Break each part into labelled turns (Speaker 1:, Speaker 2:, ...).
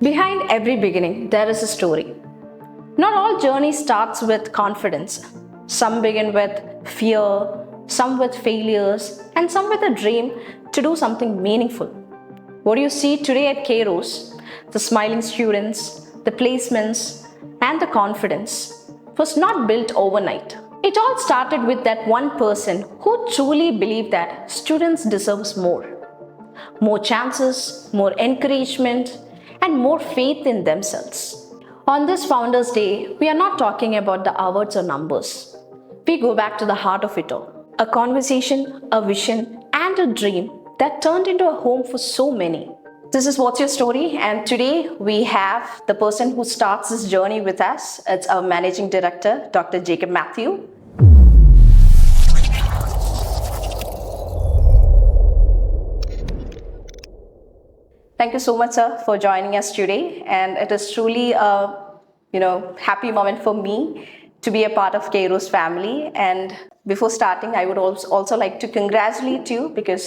Speaker 1: Behind every beginning, there is a story. Not all journey starts with confidence. Some begin with fear, some with failures, and some with a dream to do something meaningful. What you see today at Kairos, the smiling students, the placements, and the confidence, was not built overnight. It all started with that one person who truly believed that students deserve more chances, more encouragement, and more faith in themselves. On this Founders Day, we are not talking about the awards or numbers. We go back to the heart of it all, a conversation, a vision, and a dream that turned into a home for so many. This is What's Your Story, and today we have the person who starts this journey with us. It's our Managing Director, Dr. Jacob Matthew. Thank you so much, sir, for joining us today. And it is truly a happy moment for me to be a part of Kairos family. And before starting, I would also like to congratulate you because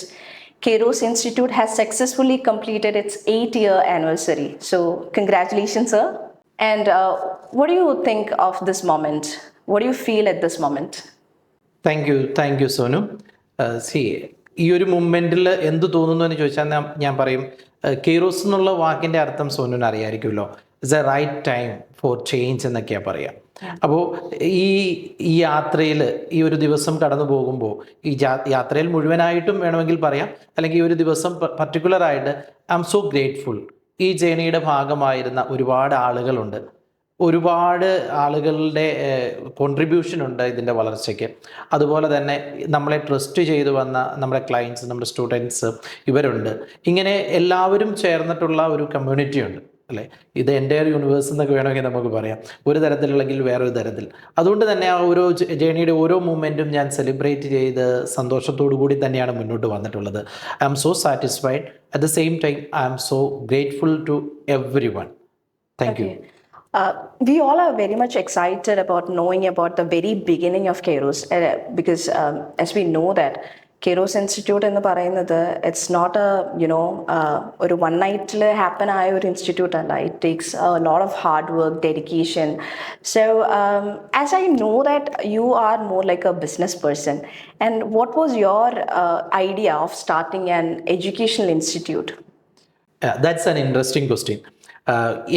Speaker 1: Kairos Institute has successfully completed its 8-year anniversary. So congratulations, sir. And what do you think of this moment? What do you feel at this moment?
Speaker 2: Thank you, Sonu. ഈ ഒരു മൂമെൻറ്റിൽ എന്ത് തോന്നുന്നു എന്ന് ചോദിച്ചാൽ ഞാൻ പറയും Kairos എന്നുള്ള വാക്കിൻ്റെ അർത്ഥം സോനുവിന് അറിയാമായിരിക്കുമല്ലോ. It's a right time for change എന്നൊക്കെയാണ് പറയാം. അപ്പോൾ ഈ യാത്രയിൽ ഈ ഒരു ദിവസം കടന്നു പോകുമ്പോൾ ഈ യാത്രയിൽ മുഴുവനായിട്ടും വേണമെങ്കിൽ പറയാം, അല്ലെങ്കിൽ ഈ ഒരു ദിവസം പർട്ടിക്കുലറായിട്ട് ഐ എം സോ ഗ്രേറ്റ്ഫുൾ. ഈ ജേണിയുടെ ഭാഗമായിരുന്ന ഒരുപാട് ആളുകളുണ്ട്, ഒരുപാട് ആളുകളുടെ കോൺട്രിബ്യൂഷൻ ഉണ്ട് ഇതിൻ്റെ വളർച്ചയ്ക്ക്. അതുപോലെ തന്നെ നമ്മളെ ട്രസ്റ്റ് ചെയ്തു വന്ന നമ്മുടെ ക്ലയൻസ്, നമ്മുടെ സ്റ്റുഡൻസ് ഇവരുണ്ട്. ഇങ്ങനെ എല്ലാവരും ചേർന്നിട്ടുള്ള ഒരു കമ്മ്യൂണിറ്റി ഉണ്ട് അല്ലേ. ഇത് എൻ്റെ ഒരു യൂണിവേഴ്സ് എന്നൊക്കെ വേണമെങ്കിൽ നമുക്ക് പറയാം, ഒരു തരത്തിലല്ലെങ്കിൽ വേറൊരു തരത്തിൽ. അതുകൊണ്ട് തന്നെ ആ ഓരോ ജേണിയുടെ ഓരോ മൂമെൻറ്റും ഞാൻ സെലിബ്രേറ്റ് ചെയ്ത് സന്തോഷത്തോടു കൂടി തന്നെയാണ് മുന്നോട്ട് വന്നിട്ടുള്ളത്. I am so satisfied. At the same time I am so grateful to everyone. Thank you.
Speaker 1: We all are very much excited about knowing about the very beginning of Kairos because as we know that Kairos Institute എന്ന് പറയുന്നത് it's not ഒരു one night happen ആയ ഒരു institute അല്ല. It takes a lot of hard work, dedication. So as I know that you are more like a business person, and what was your idea of starting an educational institute?
Speaker 2: That's an interesting question.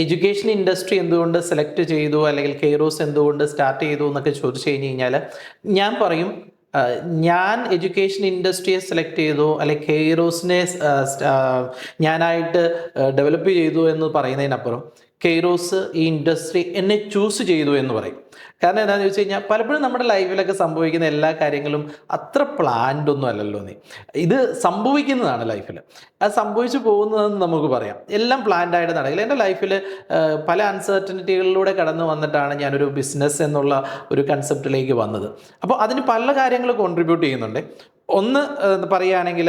Speaker 2: Education industry എന്തുകൊണ്ട് select ചെയ്തു, അല്ലെങ്കിൽ Kairos എന്തുകൊണ്ട് start ചെയ്തു എന്നൊക്കെ ചോദിച്ചു കഴിഞ്ഞ് കഴിഞ്ഞാൽ ഞാൻ പറയും, ഞാൻ എഡ്യൂക്കേഷൻ ഇൻഡസ്ട്രിയെ സെലക്ട് ചെയ്തു അല്ലെങ്കിൽ കെയ്റോസിനെ ഞാനായിട്ട് ഡെവലപ്പ് ചെയ്തു എന്ന് പറയുന്നതിനപ്പുറം കെയ്റോസ് ഈ ഇൻഡസ്ട്രി എന്നെ ചൂസ് ചെയ്തു എന്ന് പറയും. കാരണം എന്താണെന്ന് ചോദിച്ചു കഴിഞ്ഞാൽ പലപ്പോഴും നമ്മുടെ ലൈഫിലൊക്കെ സംഭവിക്കുന്ന എല്ലാ കാര്യങ്ങളും അത്ര പ്ലാൻഡ് ഒന്നും അല്ലല്ലോ. ഇത് സംഭവിക്കുന്നതാണ് ലൈഫിൽ. അത് സംഭവിച്ചു പോകുന്നതെന്ന് നമുക്ക് പറയാം. എല്ലാം പ്ലാൻഡായിട്ട് നടക്കില്ല. എൻ്റെ ലൈഫിൽ പല അൺസർട്ടനിറ്റികളിലൂടെ കടന്നു വന്നിട്ടാണ് ഞാനൊരു ബിസിനസ് എന്നുള്ള ഒരു കൺസെപ്റ്റിലേക്ക് വന്നത്. അപ്പോൾ അതിന് പല കാര്യങ്ങൾ കോൺട്രിബ്യൂട്ട് ചെയ്യുന്നുണ്ട്. ഒന്ന് പറയുകയാണെങ്കിൽ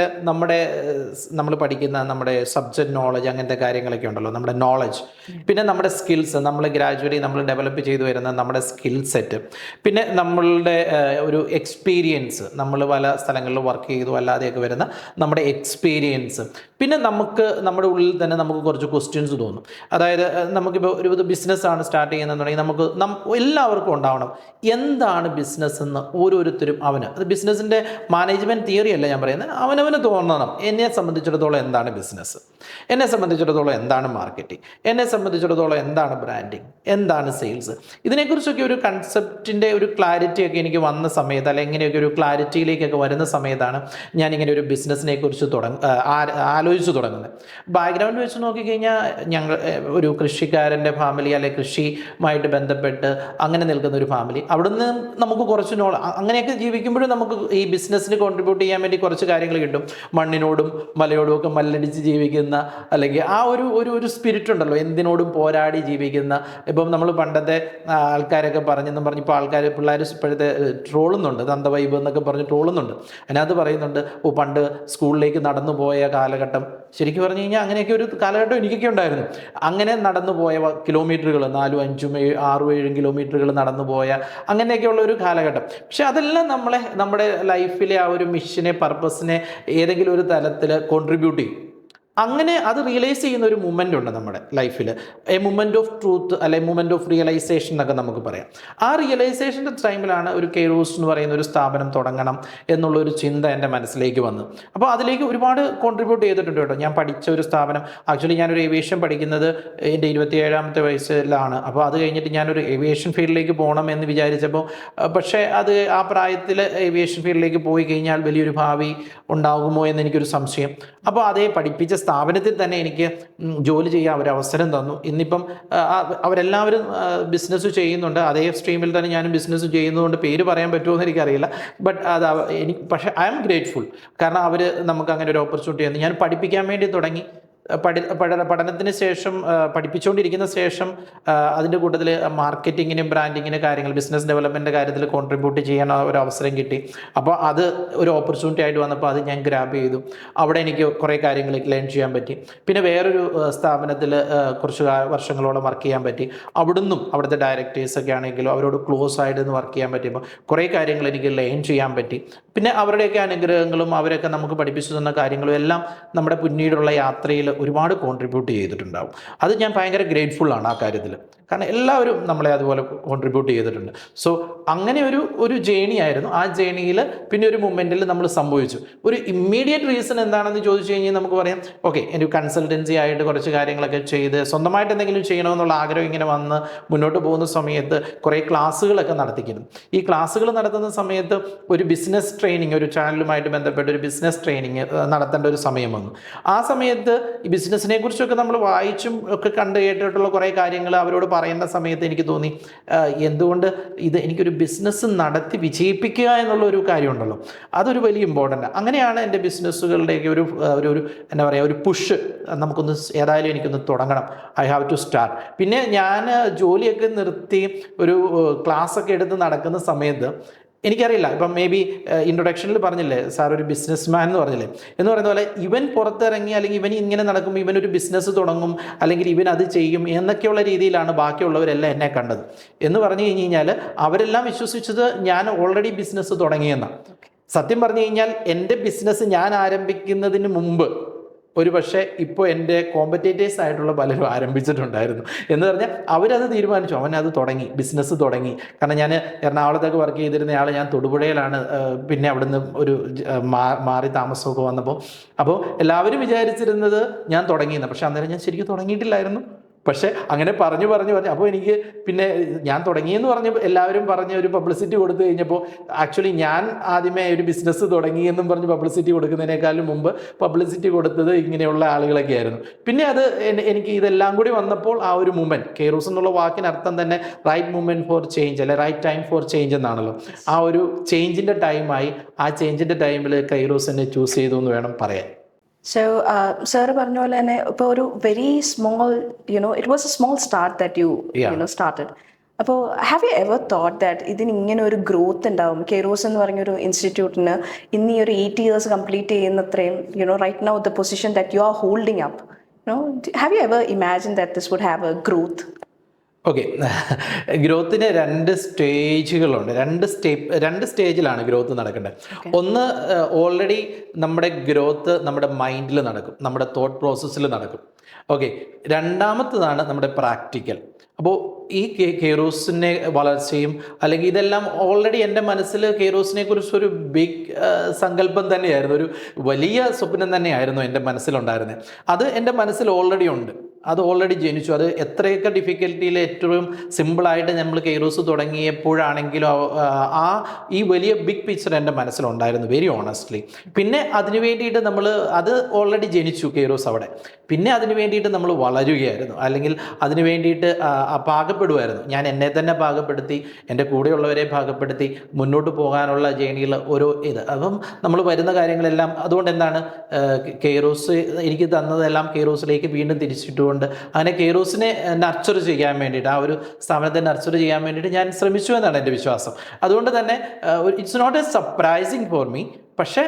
Speaker 2: നമ്മൾ പഠിക്കുന്ന നമ്മുടെ സബ്ജക്റ്റ് നോളജ്, അങ്ങനത്തെ കാര്യങ്ങളൊക്കെ ഉണ്ടല്ലോ, നമ്മുടെ നോളജ്. പിന്നെ നമ്മുടെ സ്കിൽസ്, നമ്മൾ ഗ്രാജുവലി നമ്മൾ ഡെവലപ്പ് ചെയ്തു വരുന്ന നമ്മുടെ സ്കിൽ സെറ്റ്. പിന്നെ നമ്മളുടെ ഒരു എക്സ്പീരിയൻസ്, നമ്മൾ പല സ്ഥലങ്ങളിൽ വർക്ക് ചെയ്തു അല്ലാതെയൊക്കെ വരുന്ന നമ്മുടെ എക്സ്പീരിയൻസ്. പിന്നെ നമ്മുടെ ഉള്ളിൽ തന്നെ നമുക്ക് കുറച്ച് ക്വസ്റ്റ്യൻസ് തോന്നും. അതായത് നമുക്കിപ്പോൾ ഒരു ബിസിനസ്സാണ് സ്റ്റാർട്ട് ചെയ്യുന്നതെന്നുണ്ടെങ്കിൽ നമുക്ക് എല്ലാവർക്കും ഉണ്ടാവണം എന്താണ് ബിസിനസ് എന്ന്. ഓരോരുത്തരും അത് ബിസിനസ്സിൻ്റെ മാനേജ്മെൻറ്റ് തിയറി അല്ല ഞാൻ പറയുന്നത്, അവനവന് തോന്നണം എന്നെ സംബന്ധിച്ചിടത്തോളം എന്താണ് ബിസിനസ്, എന്നെ സംബന്ധിച്ചിടത്തോളം എന്താണ് മാർക്കറ്റിംഗ്, എന്നെ സംബന്ധിച്ചിടത്തോളം എന്താണ് ബ്രാൻഡിങ്, എന്താണ് സെയിൽസ്. ഇതിനെക്കുറിച്ചൊക്കെ ഒരു കൺസെപ്റ്റിൻ്റെ ഒരു ക്ലാരിറ്റിയൊക്കെ എനിക്ക് വന്ന സമയത്ത്, അല്ലെങ്കിൽ ഇങ്ങനെയൊക്കെ ഒരു ക്ലാരിറ്റിയിലേക്കൊക്കെ വരുന്ന സമയത്താണ് ഞാനിങ്ങനെ ഒരു ബിസിനസ്സിനെ കുറിച്ച് ആലോചിച്ച് തുടങ്ങുന്നത്. ബാക്ക്ഗ്രൗണ്ട് വെച്ച് നോക്കിക്കഴിഞ്ഞാൽ ഞങ്ങൾ ഒരു കൃഷിക്കാരൻ്റെ ഫാമിലി, അല്ലെങ്കിൽ കൃഷിയുമായിട്ട് ബന്ധപ്പെട്ട് അങ്ങനെ നിൽക്കുന്ന ഒരു ഫാമിലി. അവിടുന്ന് നമുക്ക് കുറച്ച് അങ്ങനെയൊക്കെ ജീവിക്കുമ്പോഴും നമുക്ക് ഈ ബിസിനസ്സിന് കോൺട്രിബ്യൂട്ട് ചെയ്യാൻ വേണ്ടി കുറച്ച് കാര്യങ്ങൾ കിട്ടും. മണ്ണിനോടും മലയോടും ഒക്കെ മല്ലടിച്ച് ജീവിക്കുന്ന, അല്ലെങ്കിൽ ആ ഒരു സ്പിരിറ്റ് ഉണ്ടല്ലോ, എന്തിനോടും പോരാടി ജീവിക്കുന്ന. ഇപ്പം നമ്മൾ പണ്ടത്തെ ആൾക്കാരൊക്കെ പറഞ്ഞെന്നും പറഞ്ഞ് ഇപ്പോൾ പിള്ളേർ ഇപ്പോഴത്തെ ട്രോളുന്നുണ്ട്, തന്തവൈബ് എന്നൊക്കെ പറഞ്ഞ് ട്രോളുന്നുണ്ട്. അതിനകത്ത് പറയുന്നുണ്ട്, പണ്ട് സ്കൂളിലേക്ക് നടന്നു പോയ കാലഘട്ടം. ശരിക്കും പറഞ്ഞു കഴിഞ്ഞാൽ അങ്ങനെയൊക്കെ ഒരു കാലഘട്ടം എനിക്കൊക്കെ ഉണ്ടായിരുന്നു. അങ്ങനെ നടന്നു പോയ കിലോമീറ്ററുകൾ, 4, 5, 6, 7 കിലോമീറ്ററുകൾ നടന്നു പോയ അങ്ങനെയൊക്കെയുള്ള ഒരു കാലഘട്ടം. പക്ഷെ അതെല്ലാം നമ്മുടെ ലൈഫിലെ ആ ഒരു മിഷനെ, പർപ്പസിനെ ഏതെങ്കിലും ഒരു തലത്തിൽ കോൺട്രിബ്യൂട്ട് ചെയ്യും. അങ്ങനെ അത് റിയലൈസ് ചെയ്യുന്ന ഒരു മൂമെൻ്റ് ഉണ്ട് നമ്മുടെ ലൈഫിൽ, എ മൂമെൻ്റ് ഓഫ് ട്രൂത്ത് അല്ലെ മൂമെൻ്റ് ഓഫ് റിയലൈസേഷൻ എന്നൊക്കെ നമുക്ക് പറയാം. ആ റിയലൈസേഷൻ്റെ ടൈമിലാണ് ഒരു കെയ്റോസ് എന്ന് പറയുന്ന ഒരു സ്ഥാപനം തുടങ്ങണം എന്നുള്ളൊരു ചിന്ത എൻ്റെ മനസ്സിലേക്ക് വന്നു. അപ്പോൾ അതിലേക്ക് ഒരുപാട് കോൺട്രിബ്യൂട്ട് ചെയ്തിട്ടുണ്ട് കേട്ടോ. ഞാൻ പഠിച്ച ഒരു സ്ഥാപനം, ആക്ച്വലി ഞാനൊരു ഏവിയേഷൻ പഠിക്കുന്നത് എൻ്റെ 27ാമത്തെ വയസ്സിലാണ്. അപ്പോൾ അത് കഴിഞ്ഞിട്ട് ഞാനൊരു ഏവിയേഷൻ ഫീൽഡിലേക്ക് പോകണം എന്ന് വിചാരിച്ചപ്പോൾ, പക്ഷേ അത് ആ പ്രായത്തിൽ ഏവിയേഷൻ ഫീൽഡിലേക്ക് പോയി കഴിഞ്ഞാൽ വലിയൊരു ഭാവി ഉണ്ടാകുമോ എന്ന് എനിക്കൊരു സംശയം. അപ്പോൾ അതേ പഠിപ്പിച്ച സ്ഥാപനത്തിൽ തന്നെ എനിക്ക് ജോലി ചെയ്യാൻ ഒരു അവസരം തന്നു. ഇന്നിപ്പം അവരെല്ലാവരും ബിസിനസ് ചെയ്യുന്നുണ്ട്, അതേ സ്ട്രീമിൽ തന്നെ ഞാനും ബിസിനസ് ചെയ്യുന്നതുകൊണ്ട് പേര് പറയാൻ പറ്റുമോ എന്ന് എനിക്കറിയില്ല. ബട്ട് അത് എനിക്ക്, പക്ഷേ ഐ ആം ഗ്രേറ്റ്ഫുൾ, കാരണം അവർ നമുക്ക് അങ്ങനെ ഒരു ഓപ്പർച്യൂണിറ്റി തന്നു. ഞാൻ പഠിപ്പിക്കാൻ വേണ്ടി തുടങ്ങി. പഠനത്തിന് ശേഷം, പഠിപ്പിച്ചുകൊണ്ടിരിക്കുന്ന ശേഷം അതിൻ്റെ കൂട്ടത്തിൽ മാർക്കറ്റിങ്ങിനും ബ്രാൻഡിങ്ങിനും കാര്യങ്ങൾ, ബിസിനസ് ഡെവലപ്മെൻറ്റ് കാര്യത്തിൽ കോൺട്രിബ്യൂട്ട് ചെയ്യാൻ ഒരു അവസരം കിട്ടി. അപ്പോൾ അത് ഒരു ഓപ്പർച്യൂണിറ്റി ആയിട്ട് വന്നപ്പോൾ അത് ഞാൻ ഗ്രാബ് ചെയ്തു. അവിടെ എനിക്ക് കുറേ കാര്യങ്ങൾ ലേൺ ചെയ്യാൻ പറ്റി. പിന്നെ വേറൊരു സ്ഥാപനത്തിൽ കുറച്ച് വർഷങ്ങളോളം വർക്ക് ചെയ്യാൻ പറ്റി. അവിടുന്നും അവിടുത്തെ ഡയറക്ടേഴ്സൊക്കെ ആണെങ്കിലും അവരോട് ക്ലോസ് ആയിട്ട് വർക്ക് ചെയ്യാൻ പറ്റിയപ്പോൾ കുറേ കാര്യങ്ങൾ എനിക്ക് ലേൺ ചെയ്യാൻ പറ്റി. പിന്നെ അവരുടെയൊക്കെ അനുഗ്രഹങ്ങളും അവരൊക്കെ നമുക്ക് പഠിപ്പിച്ചു തന്ന കാര്യങ്ങളും എല്ലാം നമ്മുടെ പിന്നീടുള്ള യാത്രയിൽ ഒരുപാട് കോൺട്രിബ്യൂട്ട് ചെയ്തിട്ടുണ്ടാവും. അത് ഞാൻ ഭയങ്കര ഗ്രേറ്റ്ഫുള്ളാണ് ആ കാര്യത്തിൽ, കാരണം എല്ലാവരും നമ്മളെ അതുപോലെ കോൺട്രിബ്യൂട്ട് ചെയ്തിട്ടുണ്ട്. സോ അങ്ങനെ ഒരു ജേണി ആയിരുന്നു. ആ ജേണിയിൽ പിന്നെ ഒരു മൊമെൻറ്റിൽ നമ്മൾ സംഭവിച്ചു. ഒരു ഇമ്മീഡിയറ്റ് റീസൺ എന്താണെന്ന് ചോദിച്ചു കഴിഞ്ഞാൽ നമുക്ക് പറയാം, ഓക്കെ, ഒരു കൺസൾട്ടൻസി ആയിട്ട് കുറച്ച് കാര്യങ്ങളൊക്കെ ചെയ്ത് സ്വന്തമായിട്ട് എന്തെങ്കിലും ചെയ്യണമെന്നുള്ള ആഗ്രഹം ഇങ്ങനെ വന്ന് മുന്നോട്ട് പോകുന്ന സമയത്ത് കുറേ ക്ലാസ്സുകളൊക്കെ നടത്തിക്കുന്നു. ഈ ക്ലാസ്സുകൾ നടത്തുന്ന സമയത്ത് ഒരു ബിസിനസ് ട്രെയിനിങ്, ഒരു ചാനലുമായിട്ട് ബന്ധപ്പെട്ട് ഒരു ബിസിനസ് ട്രെയിനിങ് നടത്തേണ്ട ഒരു സമയം വന്നു. ആ സമയത്ത് ഈ ബിസിനസ്സിനെ കുറിച്ചൊക്കെ നമ്മൾ വായിച്ചും ഒക്കെ കണ്ട് കേട്ടിട്ടുള്ള കുറേ കാര്യങ്ങൾ അവരോട് പറയുന്ന സമയത്ത് എനിക്ക് തോന്നി, എന്തുകൊണ്ട് എനിക്കൊരു ബിസിനസ് നടത്തി വിജയിപ്പിക്കുക എന്നുള്ള ഒരു കാര്യമുണ്ടല്ലോ, അതൊരു വലിയ ഇമ്പോർട്ടൻ്റ്. അങ്ങനെയാണ് എൻ്റെ ബിസിനസ്സുകളുടെയൊക്കെ ഒരു എന്താ പറയുക, ഒരു പുഷ്, നമുക്കൊന്ന് ഏതായാലും എനിക്കൊന്ന് തുടങ്ങണം, ഐ ഹാവ് ടു സ്റ്റാർട്ട്. പിന്നെ ഞാൻ ജോലിയൊക്കെ നിർത്തി ഒരു ക്ലാസ്സൊക്കെ എടുത്ത് നടക്കുന്ന സമയത്ത് എനിക്കറിയില്ല, ഇപ്പം മേ ബി ഇൻട്രൊഡക്ഷനിൽ പറഞ്ഞില്ലേ സാർ ഒരു ബിസിനസ് മാൻ എന്ന് പറഞ്ഞില്ലേ, എന്ന് പറയുന്ന പോലെ ഇവൻ പുറത്തിറങ്ങി അല്ലെങ്കിൽ ഇവൻ ഇങ്ങനെ നടക്കുമ്പോൾ ഇവനൊരു ബിസിനസ് തുടങ്ങും അല്ലെങ്കിൽ ഇവൻ അത് ചെയ്യും എന്നൊക്കെയുള്ള രീതിയിലാണ് ബാക്കിയുള്ളവരെല്ലാം എന്നെ കണ്ടത്. എന്ന് പറഞ്ഞു കഴിഞ്ഞ് കഴിഞ്ഞാൽ അവരെല്ലാം വിശ്വസിച്ചത് ഞാൻ ഓൾറെഡി ബിസിനസ് തുടങ്ങിയെന്നാണ്. സത്യം പറഞ്ഞു കഴിഞ്ഞാൽ എൻ്റെ ബിസിനസ് ഞാൻ ആരംഭിക്കുന്നതിന് മുമ്പ് ഒരു പക്ഷേ ഇപ്പോൾ എൻ്റെ കോമ്പറ്റേറ്റേഴ്സ് ആയിട്ടുള്ള പലരും ആരംഭിച്ചിട്ടുണ്ടായിരുന്നു. എന്ന് പറഞ്ഞാൽ അവരത് തീരുമാനിച്ചു, അവനത് തുടങ്ങി, ബിസിനസ് തുടങ്ങി. കാരണം ഞാൻ എറണാകുളത്തൊക്കെ വർക്ക് ചെയ്തിരുന്ന ഞാൻ തൊടുപുഴയിലാണ് പിന്നെ അവിടുന്ന് ഒരു മാറി താമസമൊക്കെ വന്നപ്പോൾ. അപ്പോൾ എല്ലാവരും വിചാരിച്ചിരുന്നത് ഞാൻ തുടങ്ങിയെന്ന്, പക്ഷേ അന്നേരം ഞാൻ ശരിക്കും തുടങ്ങിയിട്ടില്ലായിരുന്നു. പക്ഷേ അങ്ങനെ പറഞ്ഞു അപ്പോൾ എനിക്ക് പിന്നെ ഞാൻ തുടങ്ങിയെന്ന് പറഞ്ഞ് എല്ലാവരും പറഞ്ഞ് ഒരു പബ്ലിസിറ്റി കൊടുത്തു കഴിഞ്ഞപ്പോൾ ആക്ച്വലി ഞാൻ ആദ്യമേ ഒരു ബിസിനസ് തുടങ്ങിയെന്നും പറഞ്ഞ് പബ്ലിസിറ്റി കൊടുക്കുന്നതിനേക്കാളും മുമ്പ് പബ്ലിസിറ്റി കൊടുത്തത് ഇങ്ങനെയുള്ള ആളുകളൊക്കെ ആയിരുന്നു. പിന്നെ അത് എനിക്ക് ഇതെല്ലാം കൂടി വന്നപ്പോൾ ആ ഒരു മൂവ്മെൻറ്റ്, കെയ്റോസ് എന്നുള്ള വാക്കിനർത്ഥം തന്നെ റൈറ്റ് മൂവ്മെൻറ്റ് ഫോർ ചേഞ്ച് അല്ലെ റൈറ്റ് ടൈം ഫോർ ചേഞ്ച് എന്നാണല്ലോ. ആ ഒരു ചേഞ്ചിൻ്റെ ടൈമായി. ആ ചേഞ്ചിൻ്റെ ടൈമിൽ കെയ്റോസിനെ ചൂസ് ചെയ്തു എന്ന് വേണം പറയാൻ.
Speaker 1: So, sir പറഞ്ഞ പോലെ തന്നെ ഇപ്പോൾ ഒരു very small, it was a small start that you started. അപ്പോൾ have you ever thought that ഇതിന് ഇങ്ങനെ ഒരു ഗ്രോത്ത് ഉണ്ടാവും? കെയ്റോസ് എന്ന് പറഞ്ഞൊരു ഇൻസ്റ്റിറ്റ്യൂട്ടിന് ഇന്ന് ഈ ഒരു 8 years കംപ്ലീറ്റ് ചെയ്യുന്നത്രയും right now the position that you are holding up, have you ever imagine that this would have a growth?
Speaker 2: Okay, ഗ്രോത്തിന് 2 സ്റ്റേജുകളുണ്ട്. 2 സ്റ്റേജിലാണ് ഗ്രോത്ത് നടക്കേണ്ടത്. ഒന്ന്, ഓൾറെഡി നമ്മുടെ ഗ്രോത്ത് നമ്മുടെ മൈൻഡിൽ നടക്കും, നമ്മുടെ തോട്ട് പ്രോസസ്സിൽ നടക്കും. ഓക്കെ, രണ്ടാമത്തതാണ് നമ്മുടെ പ്രാക്ടിക്കൽ. അപ്പോൾ ഈ കെയ്റോസിൻ്റെ വളർച്ചയും അല്ലെങ്കിൽ ഇതെല്ലാം ഓൾറെഡി എൻ്റെ മനസ്സിൽ കെയ്റോസിനെ കുറിച്ചൊരു ബിഗ് സങ്കല്പം തന്നെയായിരുന്നു, ഒരു വലിയ സ്വപ്നം തന്നെയായിരുന്നു എൻ്റെ മനസ്സിലുണ്ടായിരുന്നത്. അത് എൻ്റെ മനസ്സിൽ ഓൾറെഡി ഉണ്ട്, അത് ഓൾറെഡി ജനിച്ചു. അത് എത്രയൊക്കെ ഡിഫിക്കൽറ്റിയിൽ ഏറ്റവും സിമ്പിളായിട്ട് നമ്മൾ കെയ്റോസ് തുടങ്ങിയപ്പോഴാണെങ്കിലും ഈ വലിയ ബിഗ് പിക്ചർ എൻ്റെ മനസ്സിലുണ്ടായിരുന്നു, വെരി ഓണസ്റ്റ്ലി. പിന്നെ അതിന് വേണ്ടിയിട്ട് അത് ഓൾറെഡി ജനിച്ചു കെയ്റോസ് അവിടെ. പിന്നെ അതിന് വേണ്ടിയിട്ട് നമ്മൾ വളരുകയായിരുന്നു, അല്ലെങ്കിൽ അതിന് വേണ്ടിയിട്ട് പാകപ്പെടുമായിരുന്നു. ഞാൻ എന്നെ തന്നെ പാകപ്പെടുത്തി, എൻ്റെ കൂടെയുള്ളവരെ പാകപ്പെടുത്തി മുന്നോട്ട് പോകാനുള്ള ജേണിയിൽ ഓരോ അപ്പം നമ്മൾ വരുന്ന കാര്യങ്ങളെല്ലാം അതുകൊണ്ട് എന്താണ് കെയ്റോസ് എനിക്ക് തന്നതെല്ലാം കെയ്റോസിലേക്ക് വീണ്ടും തിരിച്ചിട്ടുകൊണ്ട് അങ്ങനെ കെയ്റോസിനെ നർച്ചർ ചെയ്യാൻ വേണ്ടിയിട്ട്, ആ ഒരു സ്ഥാപനത്തെ നർച്ചർ ചെയ്യാൻ വേണ്ടിയിട്ട് ഞാൻ ശ്രമിച്ചു എന്നാണ് എൻ്റെ വിശ്വാസം. അതുകൊണ്ട് തന്നെ it's not a surprising for me, പക്ഷേ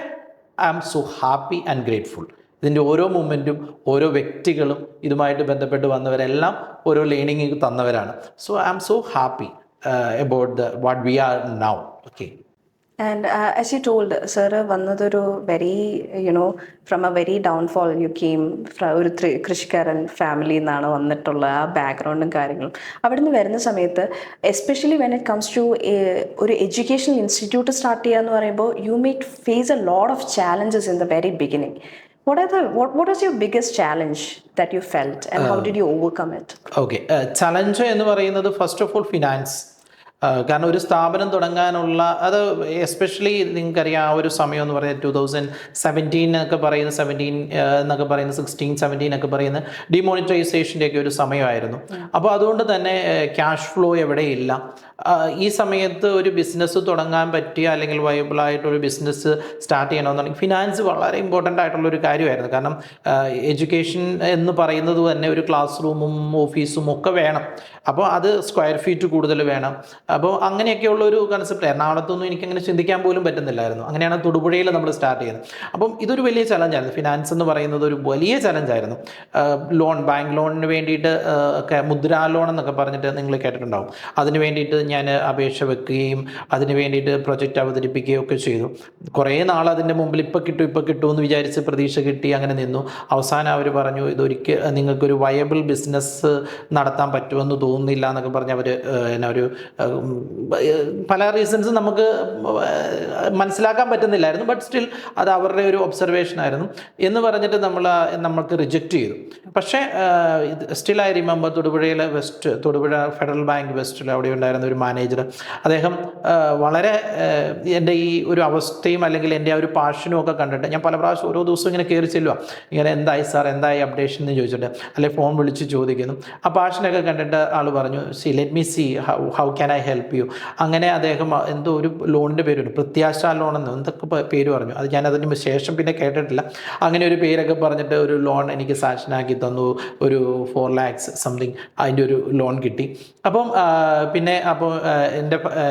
Speaker 2: I am so happy and grateful. ഇതിൻ്റെ ഓരോ മൂമെൻറ്റും ഓരോ വ്യക്തികളും ഇതുമായിട്ട് ബന്ധപ്പെട്ട് വന്നവരെല്ലാം ഓരോ ലേണിംഗ് തന്നവരാണ്. So I am so happy about what we are now. Okay,
Speaker 1: And as you told, sir, വന്നതൊരു very from a very downfall you came ഒരു കൃഷിക്കാരൻ ഫാമിലിയിൽ നിന്നാണ് വന്നിട്ടുള്ള ആ ബാക്ക്ഗ്രൗണ്ടും കാര്യങ്ങളും. അവിടെ നിന്ന് വരുന്ന സമയത്ത് especially when it comes to ഒരു എഡ്യൂക്കേഷണൽ ഇൻസ്റ്റിറ്റ്യൂട്ട് സ്റ്റാർട്ട് ചെയ്യുക എന്ന് പറയുമ്പോൾ you meet face a lot of challenges in the very beginning. What was your biggest challenge that you felt and how did you overcome it?
Speaker 2: Okay, challenge എന്ന് പറയുന്നത് first of all finance. കാരണം ഒരു സ്ഥാപനം തുടങ്ങാനുള്ള അത് especially നിങ്ങൾക്കറിയാം ആ ഒരു സമയം എന്ന് പറയുന്നത് 2017 എന്നൊക്കെ പറയുന്ന 16, 17 ഒക്കെ പറയുന്ന ഡിമോണിറ്റൈസേഷൻ്റെയൊക്കെ ഒരു സമയമായിരുന്നു. അപ്പോൾ അതുകൊണ്ട് തന്നെ ക്യാഷ് ഫ്ലോ എവിടെയില്ല. ഈ സമയത്ത് ഒരു ബിസിനസ് തുടങ്ങാൻ പറ്റിയ അല്ലെങ്കിൽ വയബിളായിട്ടൊരു ബിസിനസ് സ്റ്റാർട്ട് ചെയ്യണമെന്നുണ്ടെങ്കിൽ ഫിനാൻസ് വളരെ ഇമ്പോർട്ടൻ്റ് ആയിട്ടുള്ളൊരു കാര്യമായിരുന്നു. കാരണം എഡ്യൂക്കേഷൻ എന്ന് പറയുന്നത് തന്നെ ഒരു ക്ലാസ് റൂമും ഓഫീസും ഒക്കെ വേണം. അപ്പോൾ അത് സ്ക്വയർ ഫീറ്റ് കൂടുതൽ വേണം. അപ്പോൾ അങ്ങനെയൊക്കെയുള്ളൊരു കൺസെപ്റ്റ് എറണാകുളത്തൊന്നും എനിക്കങ്ങനെ ചിന്തിക്കാൻ പോലും പറ്റുന്നില്ലായിരുന്നു. അങ്ങനെയാണ് തൊടുപുഴയിൽ നമ്മൾ സ്റ്റാർട്ട് ചെയ്യുന്നത്. അപ്പം ഇതൊരു വലിയ ചലഞ്ചായിരുന്നു. ഫിനാൻസ് എന്ന് പറയുന്നത് ഒരു വലിയ ചലഞ്ചായിരുന്നു. ബാങ്ക് ലോണിന് വേണ്ടിയിട്ട് ഒക്കെ മുദ്രാ ലോൺ എന്നൊക്കെ പറഞ്ഞിട്ട് നിങ്ങൾ കേട്ടിട്ടുണ്ടാവും. അതിന് വേണ്ടിയിട്ട് ഞാൻ അപേക്ഷ വെക്കുകയും അതിന് വേണ്ടിയിട്ട് പ്രൊജക്റ്റ് അവതരിപ്പിക്കുകയും ഒക്കെ ചെയ്തു. കുറേ നാൾ അതിൻ്റെ മുമ്പിൽ ഇപ്പോൾ കിട്ടുമെന്ന് വിചാരിച്ച് പ്രതീക്ഷ കിട്ടി അങ്ങനെ നിന്നു. അവസാനം അവർ പറഞ്ഞു നിങ്ങൾക്കൊരു വയബിൾ ബിസിനസ് നടത്താൻ പറ്റുമെന്ന് തോന്നുന്നില്ല എന്നൊക്കെ പറഞ്ഞ് അവർ ഒരു പല റീസൺസ് നമുക്ക് മനസ്സിലാക്കാൻ പറ്റുന്നില്ലായിരുന്നു. ബട്ട് സ്റ്റിൽ അത് അവരുടെ ഒരു ഒബ്സർവേഷൻ ആയിരുന്നു എന്ന് പറഞ്ഞിട്ട് നമ്മൾക്ക് റിജക്റ്റ് ചെയ്തു. പക്ഷേ still I remember Thodupuzha Federal Bank വെസ്റ്റിൽ അവിടെ ഉണ്ടായിരുന്ന ഒരു മാനേജർ, അദ്ദേഹം വളരെ എൻ്റെ ഈ ഒരു അവസ്ഥയും അല്ലെങ്കിൽ എൻ്റെ ആ ഒരു പാഷനും ഒക്കെ കണ്ടിട്ട് ഞാൻ പല പ്രാവശ്യം ഓരോ ദിവസവും ഇങ്ങനെ കയറി ചെല്ലുക, ഇങ്ങനെ എന്തായി സാർ എന്തായി അപ്ഡേഷൻ എന്ന് ചോദിച്ചിട്ട് അല്ലെങ്കിൽ ഫോൺ വിളിച്ച് ചോദിക്കുന്നു. ആ പാഷനൊക്കെ കണ്ടിട്ട് ആൾ പറഞ്ഞു let me see how can I help you. അങ്ങനെ അദ്ദേഹം എന്തോ ഒരു ലോണിൻ്റെ പേര് പ്രത്യാശ ലോൺ എന്ന് എന്തൊക്കെ പേര് പറഞ്ഞു. അത് ഞാൻ അതിന് ശേഷം പിന്നെ കേട്ടിട്ടില്ല. അങ്ങനെ ഒരു പേരൊക്കെ പറഞ്ഞിട്ട് ഒരു ലോൺ എനിക്ക് സാങ്ഷനാക്കി തന്നു. ഒരു 4 lakhs സംതിങ് അതിൻ്റെ ഒരു ലോൺ കിട്ടി. അപ്പം പിന്നെ അപ്പോൾ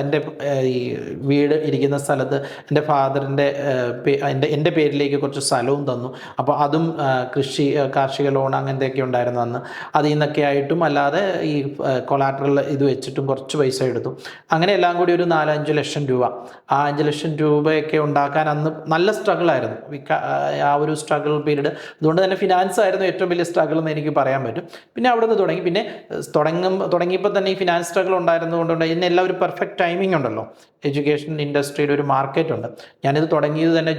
Speaker 2: എൻ്റെ ഈ വീട് ഇരിക്കുന്ന സ്ഥലത്ത് എൻ്റെ ഫാദറിൻ്റെ എൻ്റെ പേരിലേക്ക് കുറച്ച് സ്ഥലവും തന്നു. അപ്പോൾ അതും കാർഷിക ലോൺ അങ്ങനത്തെയൊക്കെ ഉണ്ടായിരുന്നു അന്ന്. അതിൽ നിന്നൊക്കെ ആയിട്ടും അല്ലാതെ ഈ കൊളാട്രൽ ഇത് വെച്ചിട്ടും കുറച്ച് പൈസ എടുത്തു. അങ്ങനെ എല്ലാം കൂടി ഒരു 4-5 ലക്ഷം രൂപ. ആ 5 ലക്ഷം രൂപയൊക്കെ ഉണ്ടാക്കാൻ അന്ന് നല്ല സ്ട്രഗിളായിരുന്നു. ആ ഒരു സ്ട്രഗിൾ പീരീഡ്. അതുകൊണ്ട് തന്നെ ഫിനാൻസ് ആയിരുന്നു ഏറ്റവും വലിയ സ്ട്രഗിൾ എന്ന് എനിക്ക് പറയാൻ പറ്റും. പിന്നെ അവിടെ നിന്ന് തുടങ്ങി. പിന്നെ തുടങ്ങിയപ്പോൾ തന്നെ ഈ ഫിനാൻസ് സ്ട്രഗിൾ ഉണ്ടായിരുന്നതുകൊണ്ട് ഇതിനെല്ലാം ഒരു പെർഫെക്റ്റ് ടൈമിംഗ് ഉണ്ടല്ലോ. എഡ്യൂക്കേഷൻ ഇൻഡസ്ട്രിയുടെ ഒരു മാർക്കറ്റ് ഉണ്ട്. ഞാനിത് തുടങ്ങിയത് തന്നെ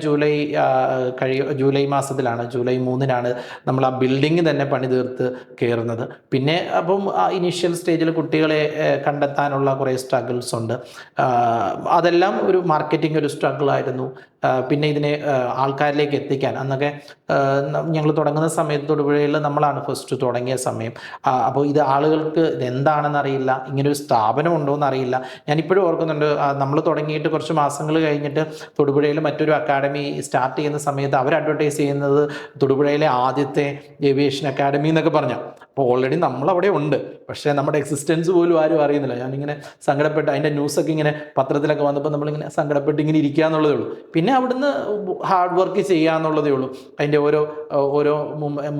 Speaker 2: ജൂലൈ മാസത്തിലാണ്. ജൂലൈ 3-നാണ് നമ്മൾ ആ ബിൽഡിങ് തന്നെ പണി തീർത്ത് കയറുന്നത്. പിന്നെ അപ്പം ഇനീഷ്യൽ സ്റ്റേജിൽ കുട്ടികളെ കണ്ടെത്താനുള്ള കുറേ സ്ട്രഗിൾസ് ഉണ്ട്. അതെല്ലാം ഒരു മാർക്കറ്റിംഗ് ഒരു സ്ട്രഗിളായിരുന്നു. പിന്നെ ഇതിനെ ആൾക്കാരിലേക്ക് എത്തിക്കാൻ അന്നൊക്കെ ഞങ്ങൾ തുടങ്ങുന്ന സമയത്ത് തൊടുപുഴയിൽ നമ്മളാണ് ഫസ്റ്റ് തുടങ്ങിയ സമയം. അപ്പോൾ ഇത് ആളുകൾക്ക് ഇതെന്താണെന്ന് അറിയില്ല, ഇങ്ങനൊരു സ്ഥാപനം ഉണ്ടോ എന്നറിയില്ല. ഞാനിപ്പോഴും ഓർക്കുന്നുണ്ട്, നമ്മൾ തുടങ്ങിയിട്ട് കുറച്ച് മാസങ്ങൾ കഴിഞ്ഞിട്ട് തൊടുപുഴയിൽ മറ്റൊരു അക്കാഡമി സ്റ്റാർട്ട് ചെയ്യുന്ന സമയത്ത് അവർ അഡ്വർടൈസ് ചെയ്യുന്നത് തൊടുപുഴയിലെ ആദ്യത്തെ ഏവിയേഷൻ അക്കാഡമി എന്നൊക്കെ പറഞ്ഞു. അപ്പോൾ ഓൾറെഡി നമ്മളവിടെ ഉണ്ട്, പക്ഷേ നമ്മുടെ എക്സിസ്റ്റൻസ് പോലും ആരും അറിയുന്നില്ല. ഞാനിങ്ങനെ സങ്കടപ്പെട്ട് അതിൻ്റെ ന്യൂസൊക്കെ ഇങ്ങനെ പത്രത്തിലൊക്കെ വന്നപ്പോൾ നമ്മളിങ്ങനെ സങ്കടപ്പെട്ട് ഇങ്ങനെ ഇരിക്കുക എന്നുള്ളതേ ഉള്ളൂ. പിന്നെ അവിടുന്ന് ഹാർഡ് വർക്ക് ചെയ്യുക എന്നുള്ളതേ ഉള്ളൂ. അതിൻ്റെ ഓരോ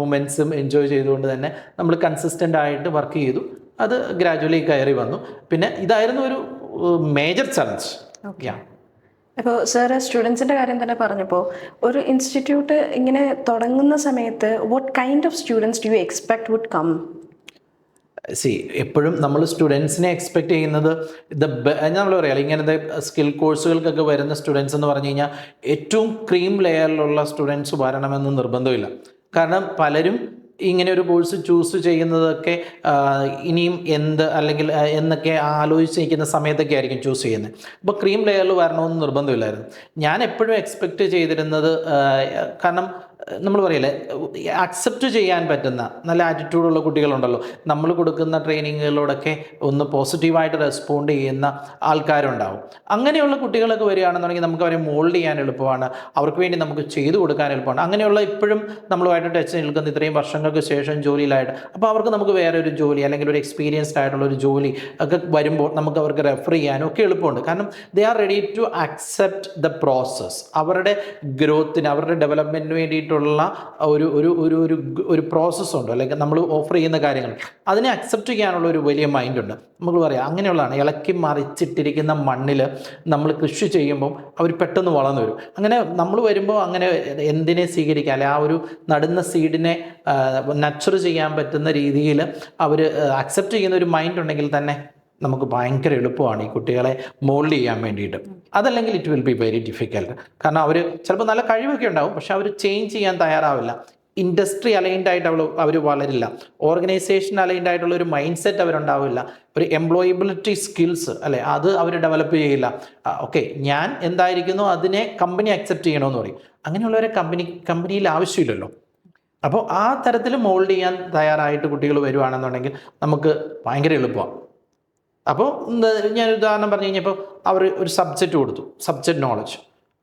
Speaker 2: മൊമെൻറ്റ്സും എൻജോയ് ചെയ്തുകൊണ്ട് തന്നെ നമ്മൾ കൺസിസ്റ്റൻ്റ് ആയിട്ട് വർക്ക് ചെയ്തു. അത് ഗ്രാജുവലി കയറി വന്നു. പിന്നെ ഇതായിരുന്നു ഒരു മേജർ ചലഞ്ച്.
Speaker 1: അപ്പോൾ സാറ് സ്റ്റുഡൻസിൻ്റെ കാര്യം തന്നെ പറഞ്ഞപ്പോൾ ഒരു ഇൻസ്റ്റിറ്റ്യൂട്ട് ഇങ്ങനെ തുടങ്ങുന്ന സമയത്ത് what kind of students do you expect would come?
Speaker 2: എപ്പോഴും നമ്മൾ സ്റ്റുഡൻസിനെ എക്സ്പെക്ട് ചെയ്യുന്നത് നമ്മൾ പറയാം ഇങ്ങനത്തെ സ്കിൽ കോഴ്സുകൾക്കൊക്കെ വരുന്ന സ്റ്റുഡൻസ് എന്ന് പറഞ്ഞു കഴിഞ്ഞാൽ ഏറ്റവും ക്രീം ലെയറിലുള്ള സ്റ്റുഡൻസ് വരണമെന്ന് നിർബന്ധമില്ല. കാരണം പലരും ഇങ്ങനെ ഒരു കോഴ്സ് ചൂസ് ചെയ്യുന്നതൊക്കെ ഇനിയും അല്ലെങ്കിൽ എന്നൊക്കെ ആലോചിച്ചിരിക്കുന്ന സമയത്തൊക്കെ ആയിരിക്കും ചൂസ് ചെയ്യുന്നത്. അപ്പോൾ ക്രീം ലെയറിൽ വരണമെന്ന് നിർബന്ധമില്ലായിരുന്നു. ഞാൻ എപ്പോഴും എക്സ്പെക്റ്റ് ചെയ്തിരുന്നത്, കാരണം നമ്മൾ പറയില്ലേ അക്സെപ്റ്റ് ചെയ്യാൻ പറ്റുന്ന നല്ല ആറ്റിറ്റ്യൂഡുള്ള കുട്ടികളുണ്ടല്ലോ, നമ്മൾ കൊടുക്കുന്ന ട്രെയിനിങ്ങുകളോടൊക്കെ ഒന്ന് പോസിറ്റീവായിട്ട് റെസ്പോണ്ട് ചെയ്യുന്ന ആൾക്കാരുണ്ടാവും. അങ്ങനെയുള്ള കുട്ടികളൊക്കെ വരികയാണെന്നുണ്ടെങ്കിൽ നമുക്ക് അവരെ മോൾഡ് ചെയ്യാൻ എളുപ്പമാണ്, അവർക്ക് വേണ്ടി നമുക്ക് ചെയ്തു കൊടുക്കാൻ എളുപ്പമാണ്. അങ്ങനെയുള്ള ഇപ്പോഴും നമ്മളുമായിട്ട് ടച്ച് നിൽക്കുന്ന ഇത്രയും വർഷങ്ങൾക്ക് ശേഷം ജോലിയിലായിട്ട്, അപ്പോൾ അവർക്ക് നമുക്ക് വേറെ ഒരു ജോലി അല്ലെങ്കിൽ ഒരു എക്സ്പീരിയൻസ്ഡ് ആയിട്ടുള്ള ഒരു ജോലി ഒക്കെ വരുമ്പോൾ നമുക്ക് അവർക്ക് റെഫർ ചെയ്യാനും ഒക്കെ എളുപ്പമുണ്ട്. കാരണം they are ready to accept the process. അവരുടെ ഗ്രോത്തിന് അവരുടെ ഡെവലപ്മെൻറ്റിന് വേണ്ടിയിട്ട് വേണ്ടിയിട്ടുള്ള ഒരു ഒരു ഒരു ഒരു ഒരു പ്രോസസ്സുണ്ട്, അല്ലെങ്കിൽ നമ്മൾ ഓഫർ ചെയ്യുന്ന കാര്യങ്ങൾ അതിനെ അക്സെപ്റ്റ് ചെയ്യാനുള്ള ഒരു വലിയ മൈൻഡുണ്ട്. നമുക്ക് പറയാം അങ്ങനെയുള്ളതാണ്. ഇളക്കി മറിച്ചിട്ടിരിക്കുന്ന മണ്ണിൽ നമ്മൾ കൃഷി ചെയ്യുമ്പോൾ അവർ പെട്ടെന്ന് വളർന്നു വരും. അങ്ങനെ നമ്മൾ വരുമ്പോൾ അങ്ങനെ എന്തിനെ സ്വീകരിക്കുക, അല്ലെ ആ ഒരു നടുന്ന സീഡിനെ നച്ചർ ചെയ്യാൻ പറ്റുന്ന രീതിയിൽ അവർ അക്സെപ്റ്റ് ചെയ്യുന്ന ഒരു മൈൻഡ് ഉണ്ടെങ്കിൽ തന്നെ നമുക്ക് ഭയങ്കര എളുപ്പമാണ് ഈ കുട്ടികളെ മോൾഡ് ചെയ്യാൻ വേണ്ടിയിട്ട്. അതല്ലെങ്കിൽ it will be very difficult. കാരണം അവർ ചിലപ്പോൾ നല്ല കഴിവൊക്കെ ഉണ്ടാവും, പക്ഷെ അവർ ചേഞ്ച് ചെയ്യാൻ തയ്യാറാവില്ല. ഇൻഡസ്ട്രി അലൈൻഡ് ആയിട്ട് അവർ വളരില്ല. ഓർഗനൈസേഷൻ അലൈൻഡ് ആയിട്ടുള്ള ഒരു മൈൻഡ് സെറ്റ് അവരുണ്ടാവില്ല. ഒരു എംപ്ലോയബിലിറ്റി സ്കിൽസ് അല്ലെ അത് അവർ ഡെവലപ്പ് ചെയ്യില്ല. ഓക്കെ, ഞാൻ എന്തായിരിക്കുന്നു അതിനെ കമ്പനി അക്സെപ്റ്റ് ചെയ്യണമെന്ന് പറയും. അങ്ങനെയുള്ളവരെ കമ്പനിയിൽ ആവശ്യമില്ലല്ലോ. അപ്പോൾ ആ തരത്തിൽ മോൾഡ് ചെയ്യാൻ തയ്യാറായിട്ട് കുട്ടികൾ വരുവാണെന്നുണ്ടെങ്കിൽ നമുക്ക് ഭയങ്കര എളുപ്പമാണ്. അപ്പോൾ ഞാൻ ഉദാഹരണം പറഞ്ഞു കഴിഞ്ഞപ്പോൾ അവർ ഒരു സബ്ജക്റ്റ് കൊടുത്തു, സബ്ജക്റ്റ് നോളജ്,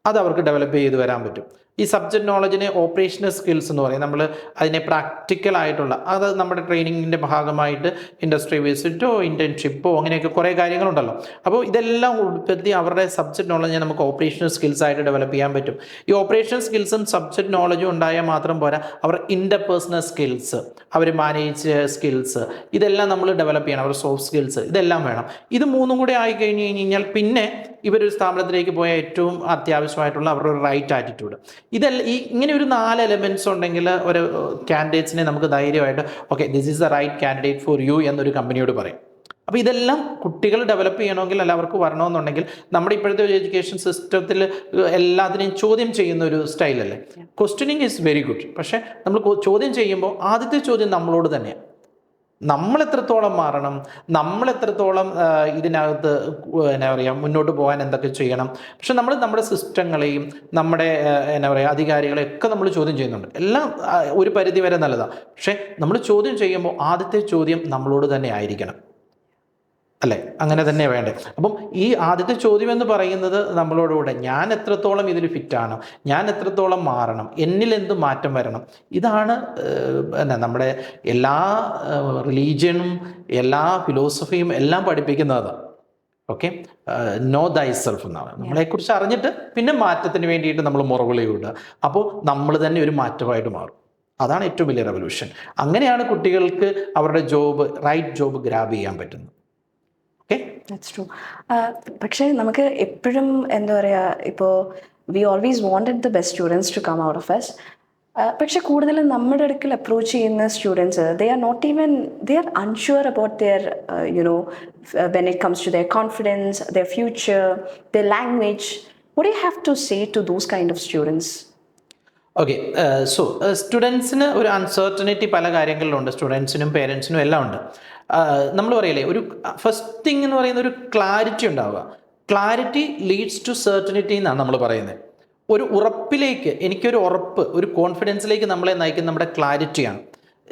Speaker 2: അത് അവർക്ക് ഡെവലപ്പ് ചെയ്ത് വരാൻ പറ്റും. ഈ സബ്ജക്റ്റ് നോളജിനെ ഓപ്പറേഷണൽ സ്കിൽസ് എന്ന് പറയും. നമ്മൾ അതിനെ പ്രാക്ടിക്കലായിട്ടുള്ള, അത് നമ്മുടെ ട്രെയിനിങ്ങിൻ്റെ ഭാഗമായിട്ട് ഇൻഡസ്ട്രി വിസിറ്റോ ഇൻറ്റേൺഷിപ്പോ അങ്ങനെയൊക്കെ കുറേ കാര്യങ്ങളുണ്ടല്ലോ. അപ്പോൾ ഇതെല്ലാം ഉൾപ്പെടുത്തി അവരുടെ സബ്ജക്റ്റ് നോളജിനെ നമുക്ക് ഓപ്പറേഷണൽ സ്കിൽസ് ആയിട്ട് ഡെവലപ്പ് ചെയ്യാൻ പറ്റും. ഈ ഓപ്പറേഷണൽ സ്കിൽസും സബ്ജക്റ്റ് നോളജും ഉണ്ടായാൽ മാത്രം പോരാ, അവർ ഇൻ്റർപേഴ്സണൽ സ്കിൽസ്, അവർ മാനേജ് സ്കിൽസ്, ഇതെല്ലാം നമ്മൾ ഡെവലപ്പ് ചെയ്യണം. അവർ സോഫ്റ്റ് സ്കിൽസ് ഇതെല്ലാം വേണം. ഇത് മൂന്നും കൂടെ ആയി കഴിഞ്ഞാൽ പിന്നെ ഇവരൊരു സ്ഥാപനത്തിലേക്ക് പോയാൽ ഏറ്റവും അത്യാവശ്യമായിട്ടുള്ള അവരുടെ ഒരു റൈറ്റ് ആറ്റിറ്റ്യൂഡ്, ഇങ്ങനെ ഒരു 4 എലമെൻറ്റ്സ് ഉണ്ടെങ്കിൽ ഒരു കാൻഡിഡേറ്റ്സിനെ നമുക്ക് ധൈര്യമായിട്ട് okay this is the right candidate for you എന്നൊരു കമ്പനിയോട് പറയും. അപ്പോൾ ഇതെല്ലാം കുട്ടികൾ ഡെവലപ്പ് ചെയ്യണമെങ്കിൽ, അല്ല അവർക്ക് വരണമെന്നുണ്ടെങ്കിൽ, നമ്മുടെ ഇപ്പോഴത്തെ ഒരു എഡ്യൂക്കേഷൻ സിസ്റ്റത്തിൽ എല്ലാത്തിനെയും ചോദ്യം ചെയ്യുന്ന ഒരു സ്റ്റൈലല്ലേ. ക്വസ്റ്റ്യനിങ് ഈസ് വെരി ഗുഡ്, പക്ഷേ നമ്മൾ ചോദ്യം ചെയ്യുമ്പോൾ ആദ്യത്തെ ചോദ്യം നമ്മളോട് തന്നെയാണ്. നമ്മൾ എത്രത്തോളം മാറണം, നമ്മൾ എത്രത്തോളം ഇതിനകത്ത് എന്നാ പറയുക മുന്നോട്ട് പോകാൻ എന്തൊക്കെ ചെയ്യണം. പക്ഷെ നമ്മൾ നമ്മുടെ സിസ്റ്റങ്ങളെയും നമ്മുടെ എന്നാ പറയുക അധികാരികളെയൊക്കെ നമ്മൾ ചോദ്യം ചെയ്യുന്നുണ്ട്. എല്ലാം ഒരു പരിധി വരെ നല്ലതാണ്. പക്ഷെ നമ്മൾ ചോദ്യം ചെയ്യുമ്പോൾ ആദ്യത്തെ ചോദ്യം നമ്മളോട് തന്നെ ആയിരിക്കണം, അല്ലേ? അങ്ങനെ തന്നെ വേണ്ടേ. അപ്പം ഈ ആദ്യത്തെ ചോദ്യം എന്ന് പറയുന്നത് നമ്മളോടുകൂടെ ഞാൻ എത്രത്തോളം ഇതിൽ ഫിറ്റാണ്, ഞാൻ എത്രത്തോളം മാറണം, എന്നിൽ എന്ത് മാറ്റം വരണം. ഇതാണ് നമ്മുടെ എല്ലാ റിലീജിയനും എല്ലാ ഫിലോസഫിയും എല്ലാം പഠിപ്പിക്കുന്നത്. ഓക്കെ, നോ ദൈ സെൽഫ് എന്നാണ്. നമ്മളെക്കുറിച്ച് അറിഞ്ഞിട്ട് പിന്നെ മാറ്റത്തിന് വേണ്ടിയിട്ട് നമ്മൾ മുറവിളിയുണ്ട്. അപ്പോൾ നമ്മൾ തന്നെ ഒരു മാറ്റമായിട്ട് മാറും. അതാണ് ഏറ്റവും വലിയ റെവല്യൂഷൻ. അങ്ങനെയാണ് കുട്ടികൾക്ക് അവരുടെ റൈറ്റ് ജോബ് ഗ്രാബ് ചെയ്യാൻ പറ്റുന്നത്.
Speaker 1: That's true. പക്ഷേ നമുക്ക് എപ്പോഴും എന്താ പറയുക, ഇപ്പോൾ we always wanted the best students to come out of us. പക്ഷെ കൂടുതലും നമ്മുടെ അടുക്കൽ അപ്രോച്ച് ചെയ്യുന്ന students they are unsure about their when it comes to their confidence, their future, their language. What you have to say to those kind of students?
Speaker 2: Okay, so സ്റ്റുഡൻസിന് ഒരു uncertainty പല കാര്യങ്ങളിലുണ്ട്. സ്റ്റുഡൻസിനും പേരൻസിനും എല്ലാം ഉണ്ട്. നമ്മൾ പറയില്ലേ, ഒരു ഫസ്റ്റ് തിങ് എന്ന് പറയുന്ന ഒരു ക്ലാരിറ്റി ഉണ്ടാവുക. ക്ലാരിറ്റി ലീഡ്സ് ടു സെർട്ടനിറ്റി എന്നാണ് നമ്മൾ പറയുന്നത്. ഒരു ഉറപ്പിലേക്ക്, എനിക്കൊരു ഉറപ്പ്, ഒരു കോൺഫിഡൻസിലേക്ക് നമ്മളെ നയിക്കുന്ന നമ്മുടെ ക്ലാരിറ്റിയാണ്.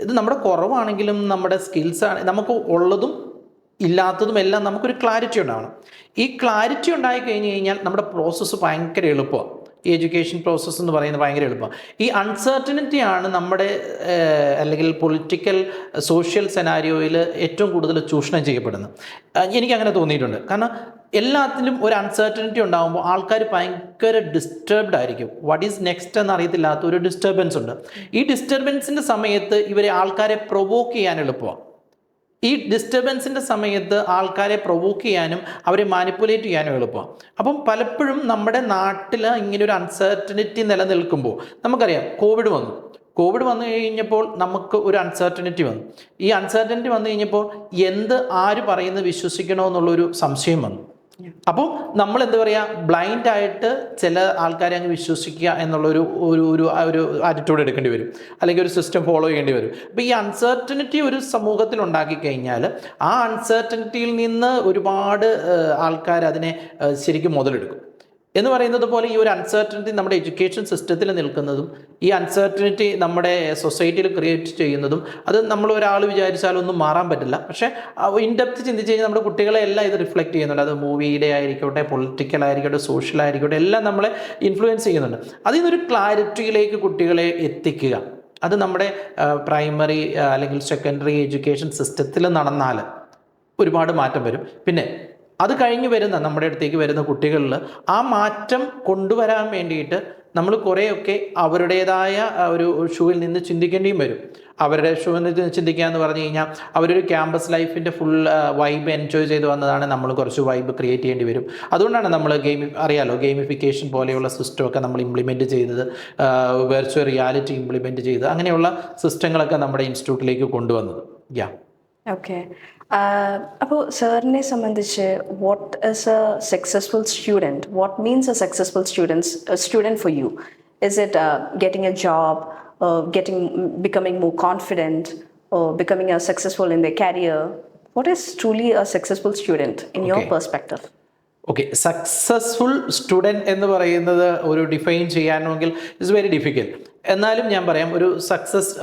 Speaker 2: ഇത് നമ്മുടെ കുറവാണെങ്കിലും നമ്മുടെ സ്കിൽസാണ്, നമുക്ക് ഉള്ളതും ഇല്ലാത്തതും എല്ലാം നമുക്കൊരു ക്ലാരിറ്റി ഉണ്ടാവണം. ഈ ക്ലാരിറ്റി ഉണ്ടായി കഴിഞ്ഞ് കഴിഞ്ഞാൽ നമ്മുടെ പ്രോസസ്സ് ഭയങ്കര എളുപ്പമാണ്. ഈ എഡ്യൂക്കേഷൻ പ്രോസസ്സ് എന്ന് പറയുന്നത് ഭയങ്കര എളുപ്പമാണ്. ഈ അൺസർട്ടനിറ്റിയാണ് നമ്മുടെ അല്ലെങ്കിൽ പൊളിറ്റിക്കൽ സോഷ്യൽ സെനാരിയോയിൽ ഏറ്റവും കൂടുതൽ ചൂഷണം ചെയ്യപ്പെടുന്നത്. എനിക്കങ്ങനെ തോന്നിയിട്ടുണ്ട്. കാരണം എല്ലാത്തിലും ഒരു അൺസർട്ടനിറ്റി ഉണ്ടാകുമ്പോൾ ആൾക്കാർ ഭയങ്കര ഡിസ്റ്റർബ്ഡ് ആയിരിക്കും. വാട്ട് ഈസ് നെക്സ്റ്റ് എന്ന് അറിയത്തില്ലാത്ത ഒരു ഡിസ്റ്റർബൻസ് ഉണ്ട്. ഈ ഡിസ്റ്റർബൻസിൻ്റെ സമയത്ത് ആൾക്കാരെ പ്രൊവോക്ക് ചെയ്യാൻ എളുപ്പമാണ്. ഈ ഡിസ്റ്റർബൻസിൻ്റെ സമയത്ത് ആൾക്കാരെ പ്രൊവോക്ക് ചെയ്യാനും അവരെ മാനിപ്പുലേറ്റ് ചെയ്യാനും എളുപ്പമാണ്. അപ്പം പലപ്പോഴും നമ്മുടെ നാട്ടിൽ ഇങ്ങനെ ഒരു അൺസർട്ടനിറ്റി നിലനിൽക്കുമ്പോൾ, നമുക്കറിയാം കോവിഡ് വന്നു കഴിഞ്ഞപ്പോൾ നമുക്ക് ഒരു അൺസർട്ടനിറ്റി വന്നു. ഈ അൺസർട്ടനിറ്റി വന്നു കഴിഞ്ഞപ്പോൾ ആര് പറയുന്നത് വിശ്വസിക്കണമെന്നുള്ളൊരു സംശയം വന്നു. അപ്പോൾ നമ്മൾ എന്താ പറയുക, ബ്ലൈൻഡായിട്ട് ചില ആൾക്കാരെ അങ്ങ് വിശ്വസിക്കുക എന്നുള്ളൊരു ഒരു ആറ്റിറ്റ്യൂഡ് എടുക്കേണ്ടി വരും, അല്ലെങ്കിൽ ഒരു സിസ്റ്റം ഫോളോ ചെയ്യേണ്ടി വരും. അപ്പോൾ ഈ അൺസർട്ടനിറ്റി ഒരു സമൂഹത്തിൽ ഉണ്ടാക്കി കഴിഞ്ഞാൽ ആ അൺസർട്ടനിറ്റിയിൽ നിന്ന് ഒരുപാട് ആൾക്കാർ അതിനെ ശരിക്കും മുതലെടുക്കും. എന്ന് പറയുന്നത് പോലെ ഈ ഒരു അൺസർട്ടനിറ്റി നമ്മുടെ എഡ്യൂക്കേഷൻ സിസ്റ്റത്തിൽ നിൽക്കുന്നതും ഈ അൺസർട്ടനിറ്റി നമ്മുടെ സൊസൈറ്റിയിൽ ക്രിയേറ്റ് ചെയ്യുന്നതും, അത് നമ്മൾ ഒരാൾ വിചാരിച്ചാലൊന്നും മാറാൻ പറ്റില്ല. പക്ഷേ ഇൻഡെപ്ത് ചിന്തിച്ച് കഴിഞ്ഞാൽ നമ്മുടെ കുട്ടികളെ എല്ലാം ഇത് റിഫ്ലക്റ്റ് ചെയ്യുന്നുണ്ട്. അത് മൂവിയുടെ ആയിരിക്കട്ടെ, പൊളിറ്റിക്കൽ ആയിരിക്കട്ടെ, സോഷ്യൽ ആയിരിക്കട്ടെ, എല്ലാം നമ്മളെ ഇൻഫ്ലുവൻസ് ചെയ്യുന്നുണ്ട്. അതിൽ നിന്നൊരു ക്ലാരിറ്റിയിലേക്ക് കുട്ടികളെ എത്തിക്കുക, അത് നമ്മുടെ പ്രൈമറി അല്ലെങ്കിൽ സെക്കൻഡറി എഡ്യൂക്കേഷൻ സിസ്റ്റത്തിൽ നടന്നാൽ ഒരുപാട് മാറ്റം വരും. പിന്നെ അത് കഴിഞ്ഞ് നമ്മുടെ അടുത്തേക്ക് വരുന്ന കുട്ടികളിൽ ആ മാറ്റം കൊണ്ടുവരാൻ വേണ്ടിയിട്ട് നമ്മൾ കുറേയൊക്കെ അവരുടേതായ ഒരു ഷൂവിൽ നിന്ന് ചിന്തിക്കേണ്ടിയും വരും. അവരുടെ ഷൂവിൽ നിന്ന് ചിന്തിക്കുക എന്ന് പറഞ്ഞു കഴിഞ്ഞാൽ അവരൊരു ക്യാമ്പസ് ലൈഫിൻ്റെ ഫുൾ വൈബ് എൻജോയ് ചെയ്ത് വന്നതാണ്. നമ്മൾ കുറച്ച് വൈബ് ക്രിയേറ്റ് ചെയ്യേണ്ടി വരും. അതുകൊണ്ടാണ് നമ്മൾ അറിയാലോ, ഗെയിമിഫിക്കേഷൻ പോലെയുള്ള സിസ്റ്റമൊക്കെ നമ്മൾ ഇംപ്ലിമെൻറ്റ് ചെയ്തത്, വെർച്വൽ റിയാലിറ്റി ഇംപ്ലിമെൻറ്റ് ചെയ്ത്, അങ്ങനെയുള്ള സിസ്റ്റങ്ങളൊക്കെ നമ്മുടെ ഇൻസ്റ്റിറ്റ്യൂട്ടിലേക്ക് കൊണ്ടുവന്നത്. Yeah
Speaker 1: okay. അപ്പോൾ സാറിനെ സംബന്ധിച്ച് what is A successful student? What means A successful student for you? Is it getting a job, becoming more confident, or becoming successful in their career? What is truly a successful student in your perspective?
Speaker 2: Okay, successful student എന്ന് പറയുന്നത് ഒരു define ചെയ്യാനെങ്കിൽ it's very difficult. എന്നാലും ഞാൻ പറയാം,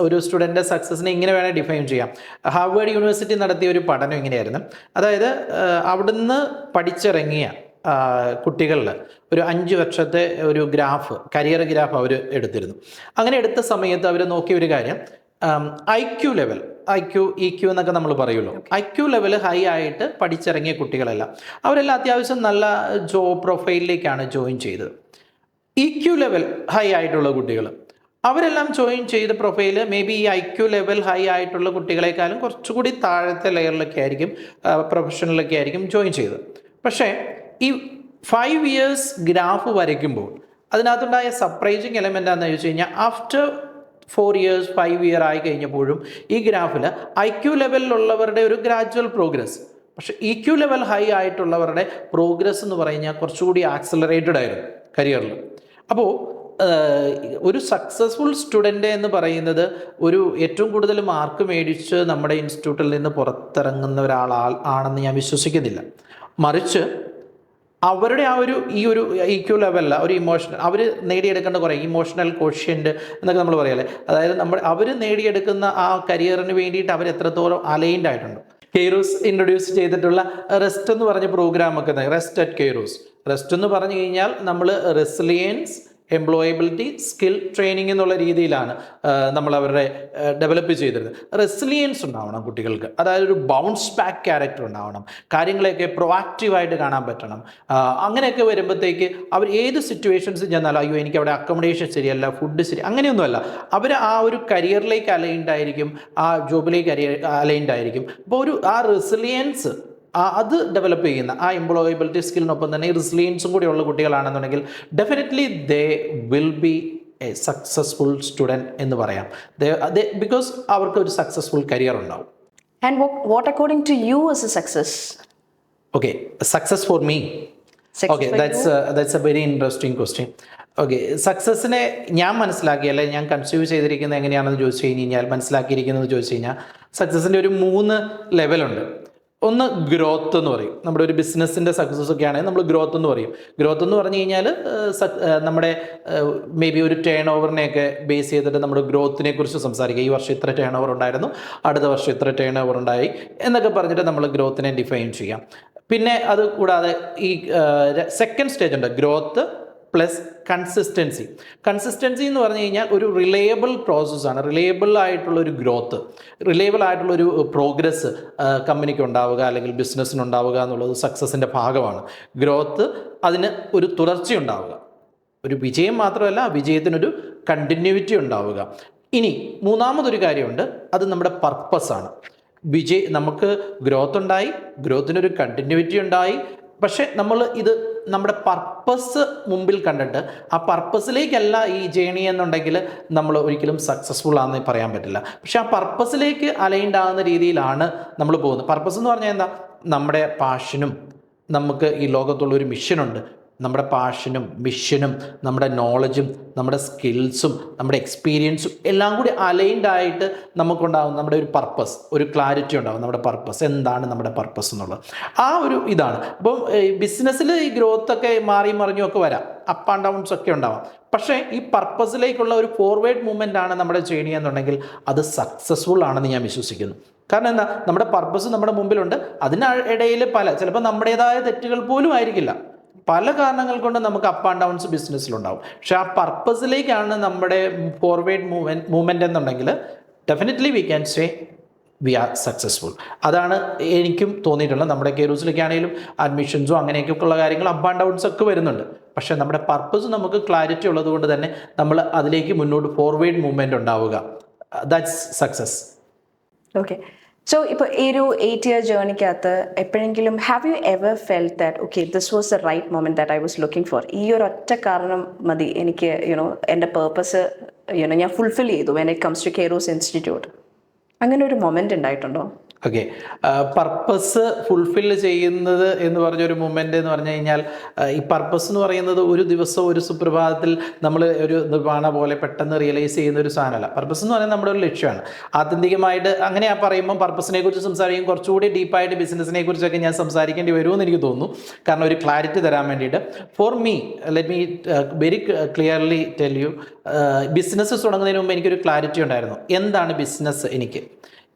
Speaker 2: ഒരു സ്റ്റുഡൻറ്റിൻ്റെ സക്സസ്സിനെ ഇങ്ങനെ വേണേൽ define ചെയ്യാം. ഹാർവേഡ് യൂണിവേഴ്സിറ്റി നടത്തിയ ഒരു പഠനം ഇങ്ങനെയായിരുന്നു. അതായത് അവിടുന്ന് പഠിച്ചിറങ്ങിയ കുട്ടികളിൽ ഒരു 5 വർഷത്തെ ഒരു കരിയർ ഗ്രാഫ് അവർ എടുത്തിരുന്നു. അങ്ങനെ എടുത്ത സമയത്ത് അവർ നോക്കിയ ഒരു കാര്യം, IQ ലെവൽ, EQ എന്നൊക്കെ നമ്മൾ പറയുമല്ലോ, IQ ലെവൽ ഹൈ ആയിട്ട് പഠിച്ചിറങ്ങിയ കുട്ടികളെല്ലാം അവരെല്ലാം അത്യാവശ്യം നല്ല ജോബ് പ്രൊഫൈലിലേക്കാണ് ജോയിൻ ചെയ്തത്. EQ ലെവൽ ഹൈ ആയിട്ടുള്ള കുട്ടികൾ അവരെല്ലാം ജോയിൻ ചെയ്ത പ്രൊഫൈല് മേ ബി ഈ IQ ലെവൽ ഹൈ ആയിട്ടുള്ള കുട്ടികളെക്കാളും കുറച്ചുകൂടി താഴത്തെ ലെയറിലൊക്കെ ആയിരിക്കും, പ്രൊഫഷണലൊക്കെ ആയിരിക്കും ജോയിൻ ചെയ്തത്. പക്ഷേ ഈ 5 ഇയേഴ്സ് ഗ്രാഫ് വരയ്ക്കുമ്പോൾ അതിനകത്തുണ്ടായ സർപ്രൈസിങ് എലമെൻ്റ് ആണെന്ന് ചോദിച്ചു കഴിഞ്ഞാൽ, ആഫ്റ്റർ 4 ഇയേഴ്സ് 5 ഇയർ ആയി കഴിഞ്ഞപ്പോഴും ഈ ഗ്രാഫിൽ IQ ലെവലിലുള്ളവരുടെ ഒരു ഗ്രാജുവൽ പ്രോഗ്രസ്, പക്ഷേ EQ ലെവൽ ഹൈ ആയിട്ടുള്ളവരുടെ പ്രോഗ്രസ് എന്ന് പറഞ്ഞാൽ കുറച്ചുകൂടി ആക്സലറേറ്റഡ് ആയിരുന്നു കരിയറിൽ. അപ്പോൾ ഒരു സക്സസ്ഫുൾ സ്റ്റുഡൻ്റ് എന്ന് പറയുന്നത് ഒരു ഏറ്റവും കൂടുതൽ മാർക്ക് മേടിച്ച് നമ്മുടെ ഇൻസ്റ്റിറ്റ്യൂട്ടിൽ നിന്ന് പുറത്തിറങ്ങുന്ന ആണെന്ന് ഞാൻ വിശ്വസിക്കുന്നില്ല. മറിച്ച് അവരുടെ ഈ ഒരു EQ ലെവലിൽ ഒരു അവർ നേടിയെടുക്കേണ്ട കുറേ ഇമോഷണൽ കോഷ്യൻ്റ് എന്നൊക്കെ നമ്മൾ പറയല്ലേ, അതായത് അവർ നേടിയെടുക്കുന്ന ആ കരിയറിന് വേണ്ടിയിട്ട് അവർ എത്രത്തോളം അലൈൻഡ് ആയിട്ടുണ്ട്. കെയ്റോസ് ഇൻട്രൊഡ്യൂസ് ചെയ്തിട്ടുള്ള റെസ്റ്റ് എന്ന് പറഞ്ഞ പ്രോഗ്രാമൊക്കെ, റെസ്റ്റ് അറ്റ് കെയ്റോസ്. റെസ്റ്റ് എന്ന് പറഞ്ഞു കഴിഞ്ഞാൽ നമ്മൾ റെസിലിയൻസ്, എംപ്ലോയബിലിറ്റി, സ്കിൽ ട്രെയിനിങ് എന്നുള്ള രീതിയിലാണ് നമ്മൾ അവരുടെ ഡെവലപ്പ് ചെയ്തിരുന്നത്. റെസിലിയൻസ് ഉണ്ടാവണം കുട്ടികൾക്ക്, അതായത് ഒരു ബൗൺസ് ബാക്ക് ക്യാരക്ടർ ഉണ്ടാവണം, കാര്യങ്ങളെയൊക്കെ പ്രൊആക്റ്റീവായിട്ട് കാണാൻ പറ്റണം. അങ്ങനെയൊക്കെ വരുമ്പോഴത്തേക്ക് അവർ ഏത് സിറ്റുവേഷൻസ് ചെന്നാലും അയ്യോ എനിക്ക് അവിടെ അക്കോമഡേഷൻ ശരിയല്ല, ഫുഡ് ശരി, അങ്ങനെയൊന്നുമല്ല. അവർ ആ ഒരു കരിയറിലേക്ക് അലൈൻഡ് ആയിരിക്കും, ആ ജോബിലേക്ക് അലൈൻഡ് ആയിരിക്കും. അപ്പോൾ ആ റെസിലിയൻസ് അത് ഡെവലപ്പ് ചെയ്യുന്ന ആ എംപ്ലോയബിലിറ്റി സ്കിലിനൊപ്പം തന്നെ ഈ റെസിലിയൻസും കൂടി ഉള്ള കുട്ടികളാണെന്നുണ്ടെങ്കിൽ definitely they will be a successful student എന്ന് പറയാം. ബിക്കോസ് അവർക്ക് ഒരു സക്സസ്ഫുൾ കരിയർ ഉണ്ടാവും.
Speaker 1: And what according to you is a success?
Speaker 2: Okay, success for me. Okay, that's a very interesting question. Okay, സക്സസ്സിനെ ഞാൻ മനസ്സിലാക്കിയല്ലേ, ഞാൻ കൺസ്യൂം ചെയ്തിരിക്കുന്നത് എങ്ങനെയാണെന്ന് ചോദിച്ചു കഴിഞ്ഞാൽ, മനസ്സിലാക്കിയിരിക്കുന്നതെന്ന് ചോദിച്ചു കഴിഞ്ഞാൽ, സക്സസ്സിൻ്റെ ഒരു 3 ലെവലുണ്ട്. ഒന്ന് ഗ്രോത്ത് എന്ന് പറയും. നമ്മുടെ ഒരു ബിസിനസ്സിൻ്റെ സക്സസ് ഒക്കെ ആണെങ്കിൽ നമ്മൾ ഗ്രോത്ത് എന്ന് പറയും. ഗ്രോത്ത് എന്ന് പറഞ്ഞു കഴിഞ്ഞാൽ നമ്മുടെ മേ ബി ഒരു ടേൺ ഓവറിനെയൊക്കെ ബേസ് ചെയ്തിട്ട് നമ്മുടെ ഗ്രോത്തിനെ കുറിച്ച് സംസാരിക്കുക. ഈ വർഷം ഇത്ര ടേൺ ഓവർ ഉണ്ടായിരുന്നു, അടുത്ത വർഷം ഇത്ര ടേൺ ഓവർ ഉണ്ടായി എന്നൊക്കെ പറഞ്ഞിട്ട് നമ്മൾ ഗ്രോത്തിനെ ഡിഫൈൻ ചെയ്യാം. പിന്നെ അത് കൂടാതെ ഈ സെക്കൻഡ് സ്റ്റേജ് ഉണ്ട്, ഗ്രോത്ത് പ്ലസ് കൺസിസ്റ്റൻസി. കൺസിസ്റ്റൻസി എന്ന് പറഞ്ഞു കഴിഞ്ഞാൽ ഒരു റിലയബിൾ പ്രോസസ്സാണ്, റിലയബിൾ ആയിട്ടുള്ള ഒരു ഗ്രോത്ത്, റിലയബിൾ ആയിട്ടുള്ള ഒരു പ്രോഗ്രസ് കമ്പനിക്ക് ഉണ്ടാവുക അല്ലെങ്കിൽ ബിസിനസ്സിന് ഉണ്ടാവുക എന്നുള്ളത് സക്സസിൻ്റെ ഭാഗമാണ്. ഗ്രോത്ത്, അതിന് ഒരു തുടർച്ചയുണ്ടാവുക, ഒരു വിജയം മാത്രമല്ല വിജയത്തിനൊരു കണ്ടിന്യൂവിറ്റി ഉണ്ടാവുക. ഇനി മൂന്നാമതൊരു കാര്യമുണ്ട്, അത് നമ്മുടെ പർപ്പസാണ്. നമുക്ക് ഗ്രോത്ത് ഉണ്ടായി, ഗ്രോത്തിനൊരു കണ്ടിന്യൂവിറ്റി ഉണ്ടായി, പക്ഷേ നമ്മൾ ഇത് നമ്മുടെ പർപ്പസ് മുമ്പിൽ കണ്ടിട്ട് ആ പർപ്പസിലേക്കല്ല ഈ ജേണി എന്നുണ്ടെങ്കിൽ നമ്മൾ ഒരിക്കലും സക്സസ്ഫുൾ ആണെന്ന് പറയാൻ പറ്റില്ല. പക്ഷെ ആ പർപ്പസിലേക്ക് അലൈൻഡ് ആകുന്ന രീതിയിലാണ് നമ്മൾ പോകുന്നത്. പർപ്പസ് എന്ന് പറഞ്ഞാൽ എന്താ? നമ്മുടെ പാഷനും, നമുക്ക് ഈ ലോകത്തുള്ളൊരു മിഷനുണ്ട്, നമ്മുടെ പാഷനും മിഷനും നമ്മുടെ നോളജും നമ്മുടെ സ്കിൽസും നമ്മുടെ എക്സ്പീരിയൻസും എല്ലാം കൂടി അലൈൻഡ് ആയിട്ട് നമുക്കുണ്ടാകും നമ്മുടെ ഒരു പർപ്പസ്, ഒരു ക്ലാരിറ്റി ഉണ്ടാകും. നമ്മുടെ പർപ്പസ് എന്താണ്, നമ്മുടെ പർപ്പസ് എന്നുള്ളത് ആ ഒരു ഇതാണ്. അപ്പം ബിസിനസ്സിൽ ഈ ഗ്രോത്തൊക്കെ മാറി മറിഞ്ഞും ഒക്കെ വരാം, അപ്പ് ആൻഡ് ഡൗൺസ് ഒക്കെ ഉണ്ടാവാം. പക്ഷേ ഈ പർപ്പസിലേക്കുള്ള ഒരു ഫോർവേഡ് മൂവ്മെൻ്റ് ആണ് നമ്മുടെ ജേണി എന്നുണ്ടെങ്കിൽ അത് സക്സസ്ഫുൾ ആണെന്ന് ഞാൻ വിശ്വസിക്കുന്നു. കാരണം എന്താ? നമ്മുടെ പർപ്പസ് നമ്മുടെ മുമ്പിലുണ്ട്, അതിനിടയിൽ ചിലപ്പോൾ നമ്മുടേതായ തെറ്റുകൾ പോലും ആയിരിക്കില്ല, പല കാരണങ്ങൾ കൊണ്ട് നമുക്ക് അപ്പ് ആൻഡ് ഡൗൺസ് ബിസിനസ്സിലുണ്ടാവും. പക്ഷെ ആ പർപ്പസിലേക്കാണ് നമ്മുടെ ഫോർവേഡ് മൂവ്മെൻറ്റ് എന്നുണ്ടെങ്കിൽ definitely we can say we are successful. അതാണ് എനിക്കും തോന്നിയിട്ടുള്ളത്. നമ്മുടെ കെയറൂസിലൊക്കെ ആണെങ്കിലും അഡ്മിഷൻസോ അങ്ങനെയൊക്കെ ഉള്ള കാര്യങ്ങൾ അപ്പ് ആൻഡ് ഡൗൺസ് ഒക്കെ വരുന്നുണ്ട്. പക്ഷേ നമ്മുടെ പർപ്പസ് നമുക്ക് ക്ലാരിറ്റി ഉള്ളത് കൊണ്ട് തന്നെ നമ്മൾ അതിലേക്ക് മുന്നോട്ട് ഫോർവേഡ് മൂവ്മെൻറ്റ് ഉണ്ടാവുക. That's success.
Speaker 1: ഓക്കെ. സോ ഇപ്പോൾ ഈ ഒരു 8-year ജേർണിക്കകത്ത് എപ്പോഴെങ്കിലും have you ever felt that okay this was the right moment that I was looking for, ഈ ഒരു ഒറ്റ കാരണം മതി എനിക്ക് എൻ്റെ പേർപ്പസ് ഞാൻ ഫുൾഫിൽ ചെയ്തു when it comes to Kairos Institute, അങ്ങനെ ഒരു മൊമെൻ്റ് ഉണ്ടായിട്ടുണ്ടോ?
Speaker 2: ഓക്കെ. പർപ്പസ് ഫുൾഫിൽ ചെയ്യുന്നത് എന്ന് പറഞ്ഞൊരു മൂമെൻ്റ് എന്ന് പറഞ്ഞു കഴിഞ്ഞാൽ, ഈ പർപ്പസ് എന്ന് പറയുന്നത് ഒരു ദിവസം ഒരു സുപ്രഭാതത്തിൽ നമ്മൾ ഒരു നിർവ്വാണ പോലെ പെട്ടെന്ന് റിയലൈസ് ചെയ്യുന്ന ഒരു സാധനമല്ല. പർപ്പസ് എന്ന് പറയുന്നത് നമ്മുടെ ഒരു ലക്ഷ്യമാണ്. ആത്യന്തികമായിട്ട് അങ്ങനെ ആ പറയുമ്പോൾ പർപ്പസിനെ കുറിച്ച് സംസാരിക്കും കുറച്ചുകൂടി ഡീപ്പായിട്ട് ബിസിനസ്സിനെ കുറിച്ചൊക്കെ ഞാൻ സംസാരിക്കേണ്ടി വരുമെന്ന് എനിക്ക് തോന്നുന്നു. കാരണം ഒരു ക്ലാരിറ്റി തരാൻ വേണ്ടിയിട്ട്. For me, let me very clearly tell you, business തുടങ്ങുന്നതിന് മുമ്പ് എനിക്കൊരു ക്ലാരിറ്റി ഉണ്ടായിരുന്നു. എന്താണ് ബിസിനസ്?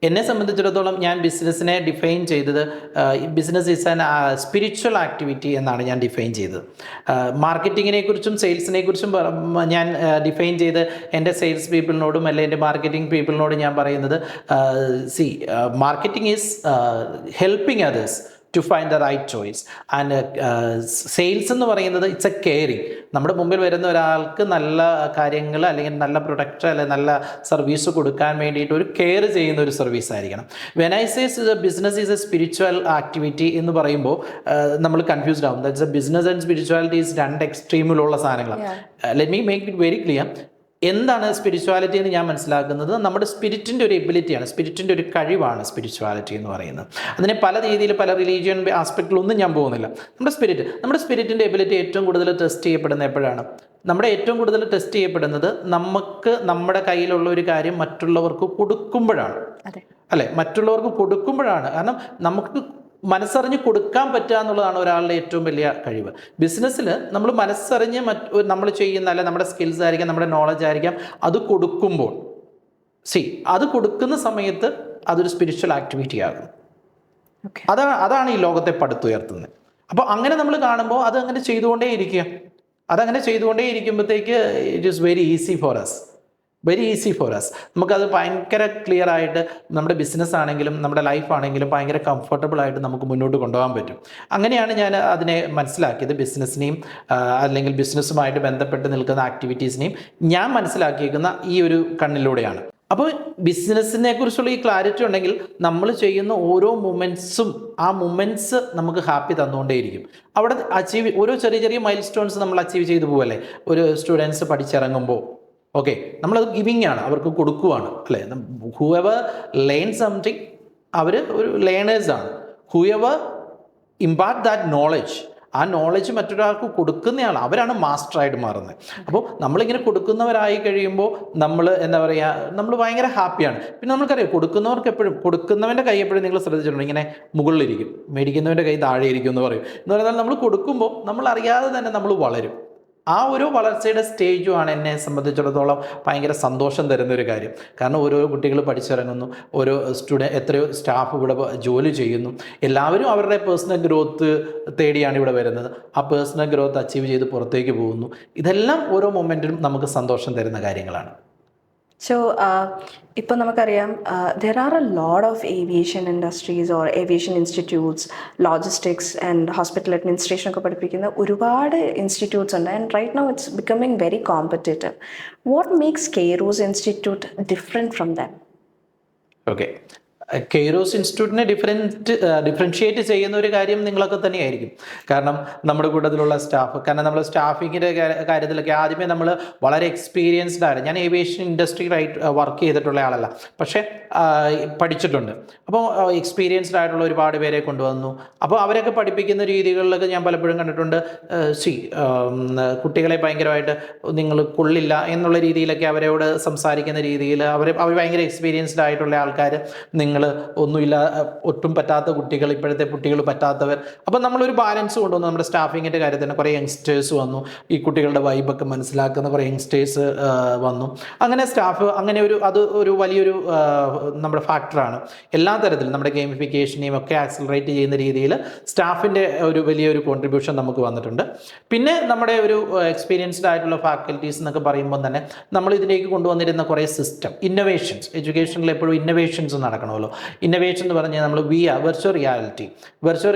Speaker 2: എന്നെ സംബന്ധിച്ചിടത്തോളം ഞാൻ ബിസിനസ്സിനെ ഡിഫൈൻ ചെയ്തത് business is an spiritual activity എന്നാണ് ഞാൻ ഡിഫൈൻ ചെയ്തത്. മാർക്കറ്റിങ്ങിനെ കുറിച്ചും സെയിൽസിനെ കുറിച്ചും ഞാൻ ഡിഫൈൻ ചെയ്ത് എൻ്റെ സെയിൽസ് പീപ്പിളിനോടും അല്ലെങ്കിൽ എൻ്റെ മാർക്കറ്റിംഗ് പീപ്പിളിനോടും ഞാൻ പറയുന്നത്, marketing is helping others to find the right choice. And sales എന്ന് പറയുന്നത് ഇറ്റ്സ് എ കെയറിങ്. നമ്മുടെ മുമ്പിൽ വരുന്ന ഒരാൾക്ക് നല്ല കാര്യങ്ങൾ അല്ലെങ്കിൽ നല്ല പ്രൊഡക്റ്റ് അല്ലെങ്കിൽ നല്ല സർവീസ് കൊടുക്കാൻ വേണ്ടിയിട്ട് ഒരു കെയർ ചെയ്യുന്ന ഒരു സർവീസ് ആയിരിക്കണം. When I says business is A spiritual activity എന്ന് പറയുമ്പോൾ നമ്മൾ കൺഫ്യൂസ്ഡ് ആവും. That's A business and spirituality is രണ്ട് എക്സ്ട്രീമിലുള്ള സാധനങ്ങളാണ്. Let me make it very clear. എന്താണ് സ്പിരിച്വാലിറ്റി എന്ന് ഞാൻ മനസ്സിലാക്കുന്നത്, നമ്മുടെ സ്പിരിറ്റിൻ്റെ ഒരു എബിലിറ്റിയാണ്, സ്പിരിറ്റിൻ്റെ ഒരു കഴിവാണ് സ്പിരിച്വാലിറ്റി എന്ന് പറയുന്നത്. അതിനെ പല രീതിയിൽ പല റിലീജിയൻ ആസ്പെക്റ്റിലൊന്നും ഞാൻ പോകുന്നില്ല. നമ്മുടെ സ്പിരിറ്റിൻ്റെ എബിലിറ്റി ഏറ്റവും കൂടുതൽ ടെസ്റ്റ് ചെയ്യപ്പെടുന്നത് എപ്പോഴാണ്? ഏറ്റവും കൂടുതൽ ടെസ്റ്റ് ചെയ്യപ്പെടുന്നത് നമുക്ക് നമ്മുടെ കയ്യിലുള്ള ഒരു കാര്യം മറ്റുള്ളവർക്ക് കൊടുക്കുമ്പോഴാണ്, അല്ലേ? മറ്റുള്ളവർക്ക് കൊടുക്കുമ്പോഴാണ്. കാരണം നമുക്ക് മനസ്സറിഞ്ഞ് കൊടുക്കാൻ പറ്റുക എന്നുള്ളതാണ് ഒരാളുടെ ഏറ്റവും വലിയ കഴിവ്. ബിസിനസ്സിൽ നമ്മൾ മനസ്സറിഞ്ഞ് നമ്മൾ ചെയ്യുന്ന അല്ലെ നമ്മുടെ സ്കിൽസ് ആയിരിക്കാം, നമ്മുടെ നോളജ് ആയിരിക്കാം, അത് കൊടുക്കുമ്പോൾ അത് കൊടുക്കുന്ന സമയത്ത് അതൊരു സ്പിരിച്വൽ ആക്ടിവിറ്റി ആകും. അതാണ് ഈ ലോകത്തെ പടുത്തുയർത്തുന്നത്. അപ്പോൾ അങ്ങനെ നമ്മൾ കാണുമ്പോൾ അതങ്ങനെ ചെയ്തുകൊണ്ടേ ഇരിക്കുമ്പോഴത്തേക്ക് it is very easy for us. നമുക്കത് ഭയങ്കര ക്ലിയർ ആയിട്ട് നമ്മുടെ ബിസിനസ് ആണെങ്കിലും നമ്മുടെ ലൈഫ് ആണെങ്കിലും ഭയങ്കര കംഫർട്ടബിൾ ആയിട്ട് നമുക്ക് മുന്നോട്ട് കൊണ്ടുപോകാൻ പറ്റും. അങ്ങനെയാണ് ഞാൻ അതിനെ മനസ്സിലാക്കിയത്. ബിസിനസ്സിനെയും അല്ലെങ്കിൽ ബിസിനസ്സുമായിട്ട് ബന്ധപ്പെട്ട് നിൽക്കുന്ന ആക്ടിവിറ്റീസിനെയും ഞാൻ മനസ്സിലാക്കിയിരിക്കുന്ന ഈ ഒരു കണ്ണിലൂടെയാണ്. അപ്പോൾ ബിസിനസ്സിനെ കുറിച്ചുള്ള ഈ ക്ലാരിറ്റി ഉണ്ടെങ്കിൽ നമ്മൾ ചെയ്യുന്ന ഓരോ മൊമെൻറ്റ്സും ആ മൊമെൻറ്റ്സ് നമുക്ക് ഹാപ്പി തന്നുകൊണ്ടേയിരിക്കും. അവിടെ ഓരോ ചെറിയ മൈൽ സ്റ്റോൺസ് നമ്മൾ അച്ചീവ് ചെയ്തു പോവല്ലേ. ഒരു സ്റ്റുഡൻസ് പഠിച്ചിറങ്ങുമ്പോൾ നമ്മളത് ഗിവിങ് ആണ്, അവർക്ക് കൊടുക്കുവാണ്, അല്ലേ? ഹൂഎവർ ലേൺ സംതിങ് അവർ ഒരു ലേണേഴ്സാണ്. ഹൂഎവർ ഇമ്പാർട്ട് ദാറ്റ് നോളജ്, ആ നോളജ് മറ്റൊരാൾക്ക് കൊടുക്കുന്നയാൾ, അവരാണ് മാസ്റ്ററായിട്ട് മാറുന്നത്. അപ്പോൾ നമ്മളിങ്ങനെ കൊടുക്കുന്നവരായി കഴിയുമ്പോൾ നമ്മൾ നമ്മൾ ഭയങ്കര ഹാപ്പിയാണ്. പിന്നെ നമ്മൾക്കറിയാം കൊടുക്കുന്നവർക്ക് എപ്പോഴും, കൊടുക്കുന്നവൻ്റെ കൈ എപ്പോഴും നിങ്ങൾ ശ്രദ്ധിച്ചിട്ടുണ്ട് ഇങ്ങനെ മുകളിലിരിക്കും, മേടിക്കുന്നവൻ്റെ കൈ താഴെ ഇരിക്കും എന്ന് പറയും. എന്ന് പറഞ്ഞാൽ നമ്മൾ കൊടുക്കുമ്പോൾ നമ്മൾ അറിയാതെ തന്നെ നമ്മൾ വളരും. ആ ഒരു വളർച്ചയുടെ സ്റ്റേജുമാണ് എന്നെ സംബന്ധിച്ചിടത്തോളം ഭയങ്കര സന്തോഷം തരുന്ന ഒരു കാര്യം. കാരണം ഓരോ കുട്ടികൾ പഠിച്ചിറങ്ങുന്നു, ഓരോ എത്രയോ സ്റ്റാഫ് ഇവിടെ ജോലി ചെയ്യുന്നു. എല്ലാവരും അവരുടെ പേഴ്സണൽ ഗ്രോത്ത് തേടിയാണ് ഇവിടെ വരുന്നത്. ആ പേഴ്സണൽ ഗ്രോത്ത് അച്ചീവ് ചെയ്ത് പുറത്തേക്ക് പോകുന്നു. ഇതെല്ലാം ഓരോ മൊമെൻറ്റിലും നമുക്ക് സന്തോഷം തരുന്ന കാര്യങ്ങളാണ്.
Speaker 1: സോ ഇപ്പോൾ നമുക്കറിയാം there are a lot of aviation industries or aviation institutes, logistics and hospital administration ഒക്കെ പഠിപ്പിക്കുന്ന ഒരുപാട് ഇൻസ്റ്റിറ്റ്യൂട്ട്സ് ഉണ്ട്. And right now it's becoming very competitive. What makes Kairos Institute different from that?
Speaker 2: Kairos ഇൻസ്റ്റിറ്റ്യൂട്ടിനെ differentiate ചെയ്യുന്ന ഒരു കാര്യം നിങ്ങളൊക്കെ തന്നെയായിരിക്കും. കാരണം നമ്മുടെ കൂട്ടത്തിലുള്ള സ്റ്റാഫ്, കാരണം നമ്മൾ സ്റ്റാഫിങ്ങിൻ്റെ കാര്യത്തിലൊക്കെ ആദ്യമേ നമ്മൾ വളരെ എക്സ്പീരിയൻസ്ഡ് ആണ്. ഞാൻ ഏവിയേഷൻ ഇൻഡസ്ട്രിയിലായിട്ട് വർക്ക് ചെയ്തിട്ടുള്ള ആളല്ല, പക്ഷേ പഠിച്ചിട്ടുണ്ട്. അപ്പോൾ എക്സ്പീരിയൻസ്ഡ് ആയിട്ടുള്ള ഒരുപാട് പേരെ കൊണ്ടുവന്നു. അപ്പോൾ അവരൊക്കെ പഠിപ്പിക്കുന്ന രീതികളിലൊക്കെ ഞാൻ പലപ്പോഴും കണ്ടിട്ടുണ്ട്. കുട്ടികളെ ഭയങ്കരമായിട്ട് നിങ്ങൾ കൊള്ളില്ല എന്നുള്ള രീതിയിലൊക്കെ അവരോട് സംസാരിക്കുന്ന രീതിയിൽ അവർ ഭയങ്കര എക്സ്പീരിയൻസ്ഡ് ആയിട്ടുള്ള ആൾക്കാർ, നിങ്ങൾ ഒന്നുമില്ല, ഒട്ടും പറ്റാത്ത കുട്ടികൾ, ഇപ്പോഴത്തെ കുട്ടികൾ പറ്റാത്തവർ. അപ്പം നമ്മളൊരു ബാലൻസ് കൊണ്ടുവന്നു. നമ്മുടെ സ്റ്റാഫിങ്ങിൻ്റെ കാര്യത്തിൽ തന്നെ കുറേ യങ്സ്റ്റേഴ്സ് വന്നു, ഈ കുട്ടികളുടെ വൈബൊക്കെ മനസ്സിലാക്കുന്ന കുറേ യങ്സ്റ്റേഴ്സ് വന്നു. അങ്ങനെ സ്റ്റാഫ് അങ്ങനെ അത് ഒരു വലിയൊരു നമ്മുടെ ഫാക്ടറാണ്. എല്ലാ തരത്തിലും നമ്മുടെ ഗെയിമിഫിക്കേഷനെയും ഒക്കെ ആക്സിലറേറ്റ് ചെയ്യുന്ന രീതിയിൽ സ്റ്റാഫിൻ്റെ ഒരു വലിയൊരു കോൺട്രിബ്യൂഷൻ നമുക്ക് വന്നിട്ടുണ്ട്. പിന്നെ നമ്മുടെ ഒരു എക്സ്പീരിയൻസ്ഡ് ആയിട്ടുള്ള ഫാക്കൽറ്റീസ് എന്നൊക്കെ പറയുമ്പോൾ തന്നെ നമ്മൾ ഇതിലേക്ക് കൊണ്ടുവന്നിരുന്ന കുറേ സിസ്റ്റം ഇന്നൊവേഷൻസ്, എഡ്യൂക്കേഷനിൽ എപ്പോഴും ഇന്നൊവേഷൻസ് നടക്കണമല്ലോ. പറയുന്നുള്ളൂ. ഇന്നൊവേഷൻ എന്ന് പറഞ്ഞാൽ നമ്മൾ വെർച്വൽ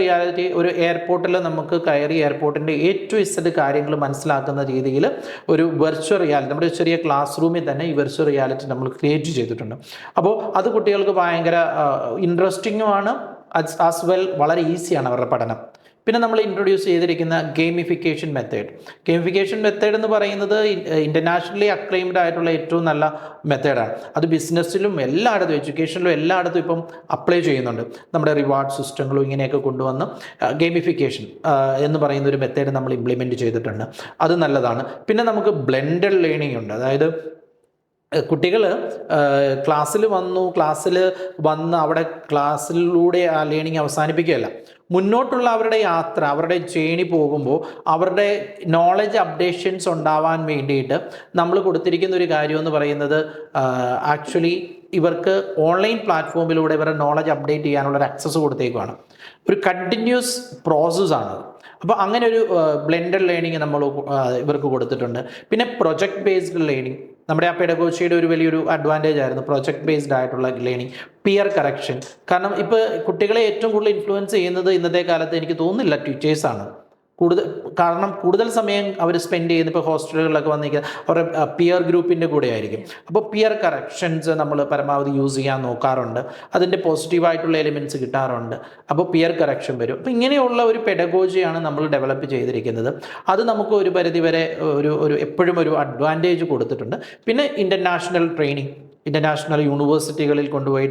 Speaker 2: റിയാലിറ്റി ഒരു എയർപോർട്ടിൽ നമുക്ക് കയറി എയർപോർട്ടിൻ്റെ A to Z കാര്യങ്ങൾ മനസ്സിലാക്കുന്ന രീതിയിൽ ഒരു വെർച്വൽ റിയാലിറ്റി നമ്മുടെ ചെറിയ ക്ലാസ് റൂമിൽ തന്നെ ഈ വെർച്വൽ റിയാലിറ്റി നമ്മൾ ക്രിയേറ്റ് ചെയ്തിട്ടുണ്ട്. അപ്പോൾ അത് കുട്ടികൾക്ക് ഭയങ്കര ഇൻട്രസ്റ്റിങ്ങുമാണ്, ആസ് വെൽ വളരെ ഈസിയാണ് അവരുടെ പഠനം. പിന്നെ നമ്മൾ ഇൻട്രൊഡ്യൂസ് ചെയ്തിരിക്കുന്ന ഗെയിമിഫിക്കേഷൻ മെത്തേഡ് എന്ന് പറയുന്നത് ഇൻ്റർനാഷണലി അക്ലെയിംഡ് ആയിട്ടുള്ള ഏറ്റവും നല്ല മെത്തേഡാണ്. അത് ബിസിനസ്സിലും എല്ലായിടത്തും എഡ്യൂക്കേഷനിലും എല്ലായിടത്തും ഇപ്പം അപ്ലൈ ചെയ്യുന്നുണ്ട്. നമ്മുടെ റിവാർഡ് സിസ്റ്റങ്ങളും ഇങ്ങനെയൊക്കെ കൊണ്ടുവന്ന് ഗെയിമിഫിക്കേഷൻ എന്ന് പറയുന്ന ഒരു മെത്തേഡ് നമ്മൾ ഇംപ്ലിമെൻറ്റ് ചെയ്തിട്ടുണ്ട്. അത് നല്ലതാണ്. പിന്നെ നമുക്ക് ബ്ലെൻഡഡ് ലേണിംഗ് ഉണ്ട്. അതായത് കുട്ടികൾ ക്ലാസ്സിൽ വന്ന് അവിടെ ക്ലാസ്സിലൂടെ ആ ലേണിംഗ് അവസാനിപ്പിക്കുകയല്ല, മുന്നോട്ടുള്ള അവരുടെ യാത്ര, അവരുടെ ജേണി പോകുമ്പോൾ അവരുടെ നോളജ് അപ്ഡേഷൻസ് ഉണ്ടാവാൻ വേണ്ടിയിട്ട് നമ്മൾ കൊടുത്തിരിക്കുന്ന ഒരു കാര്യം എന്ന് പറയുന്നത് ആക്ച്വലി ഇവർക്ക് ഓൺലൈൻ പ്ലാറ്റ്ഫോമിലൂടെ ഇവരുടെ നോളജ് അപ്ഡേറ്റ് ചെയ്യാനുള്ള ഒരു ആക്സസ് കൊടുത്തേക്കുവാണ്. ഒരു കണ്ടിന്യൂസ് പ്രോസസ്സാണ്. അപ്പോൾ അങ്ങനെ ഒരു ബ്ലെൻഡഡ് ലേണിംഗ് നമ്മൾ ഇവർക്ക് കൊടുത്തിട്ടുണ്ട്. പിന്നെ പ്രൊജക്ട് ബേസ്ഡ് ലേണിംഗ് നമ്മുടെ ആ പെഡഗോജിയുടെ ഒരു വലിയൊരു അഡ്വാൻറ്റേജ് ആയിരുന്നു, പ്രൊജക്ട് ബേസ്ഡ് ആയിട്ടുള്ള ലേണിംഗ്. പിയർ കറക്ഷൻ, കാരണം ഇപ്പോൾ കുട്ടികളെ ഏറ്റവും കൂടുതൽ ഇൻഫ്ലുവൻസ് ചെയ്യുന്നത് ഇന്നത്തെ കാലത്ത് എനിക്ക് തോന്നുന്നില്ല ടീച്ചേഴ്സാണ്. കാരണം കൂടുതൽ സമയം അവർ സ്പെൻഡ് ചെയ്യുന്നത് ഇപ്പോൾ ഹോസ്റ്റലുകളിലൊക്കെ വന്നിരിക്കുക അവരുടെ പിയർ ഗ്രൂപ്പിൻ്റെ കൂടെ ആയിരിക്കും. അപ്പോൾ പിയർ കറക്ഷൻസ് നമ്മൾ പരമാവധി യൂസ് ചെയ്യാൻ നോക്കാറുണ്ട്. അതിൻ്റെ പോസിറ്റീവായിട്ടുള്ള എലിമെൻറ്റ്സ് കിട്ടാറുണ്ട്. അപ്പോൾ പിയർ കറക്ഷൻ വരും. അപ്പോൾ ഇങ്ങനെയുള്ള ഒരു പെഡഗോജിയാണ് നമ്മൾ ഡെവലപ്പ് ചെയ്തിരിക്കുന്നത്. അത് നമുക്ക് ഒരു പരിധിവരെ എപ്പോഴും ഒരു അഡ്വാൻറ്റേജ് കൊടുത്തിട്ടുണ്ട്. പിന്നെ ഇൻ്റർനാഷണൽ യൂണിവേഴ്സിറ്റികളിൽ കൊണ്ടുപോയി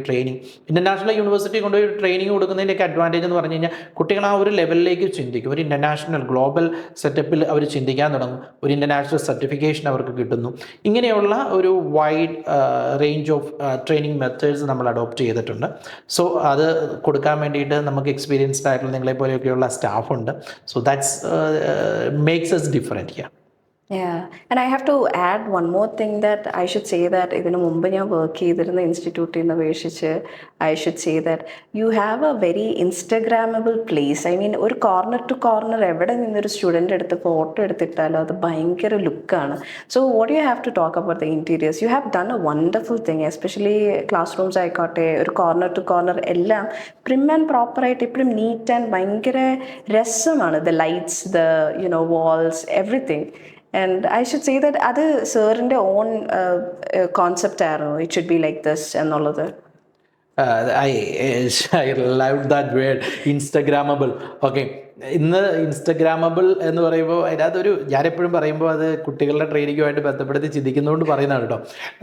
Speaker 2: ഇൻ്റർനാഷണൽ യൂണിവേഴ്സിറ്റി കൊണ്ടുപോയി ട്രെയിനിങ് കൊടുക്കുന്നതിൻ്റെയൊക്കെ അഡ്വാൻറ്റേജ് എന്ന് പറഞ്ഞു കഴിഞ്ഞാൽ കുട്ടികൾ ആ ഒരു ലെവലിലേക്ക് ചിന്തിക്കും. ഒരു ഇൻ്റർനാഷണൽ ഗ്ലോബൽ സെറ്റപ്പിൽ അവർ ചിന്തിക്കാൻ തുടങ്ങും. ഒരു ഇൻ്റർനാഷണൽ സർട്ടിഫിക്കേഷൻ അവർക്ക് കിട്ടുന്നു. ഇങ്ങനെയുള്ള ഒരു wide range of training methods നമ്മൾ അഡോപ്റ്റ് ചെയ്തിട്ടുണ്ട്. സോ അത് കൊടുക്കാൻ വേണ്ടിയിട്ട് നമുക്ക് എക്സ്പീരിയൻസ്ഡ് ആയിട്ടുള്ള നിങ്ങളെപ്പോലെയൊക്കെയുള്ള സ്റ്റാഫുണ്ട്. So that's makes us different here.
Speaker 1: Yeah, and I have to add one more thing that I should say that ഇതിനു മുമ്പ് ഞാൻ വർക്ക് ചെയ്തിരുന്ന ഇൻസ്റ്റിറ്റ്യൂട്ടിൽ നിന്ന് അപേക്ഷിച്ച് I should say that you have a very Instagrammable place. I mean, ഒരു corner to corner എവിടെ നിന്നൊരു സ്റ്റുഡൻ്റ് എടുത്ത് ഫോട്ടോ എടുത്തിട്ടാലോ അത് ഭയങ്കര ലുക്കാണ്. So what you have to talk about the interiors, you have done a wonderful thing. Especially class rooms ആയിക്കോട്ടെ, ഒരു കോർണർ ടു കോർണർ എല്ലാം പ്രിം ആൻഡ് പ്രോപ്പറായിട്ട് ഇപ്പോഴും നീറ്റ് ആൻഡ് ഭയങ്കര രസമാണ്. The lights, the walls, everything. And I should say that അത് സാറിൻ്റെ own concept ആയിരുന്നു, it should be like this എന്നുള്ളത്.
Speaker 2: I love that word, Instagrammable. Okay, ഇന്ന് ഇൻസ്റ്റഗ്രാമബിൾ എന്ന് പറയുമ്പോൾ അതിനകത്തൊരു ഞാനെപ്പോഴും പറയുമ്പോൾ അത് കുട്ടികളുടെ ട്രെയിനിങ്ങുമായിട്ട് ബന്ധപ്പെടുത്തി ചിന്തിക്കുന്നതുകൊണ്ട് പറയുന്നതാണ് കേട്ടോ.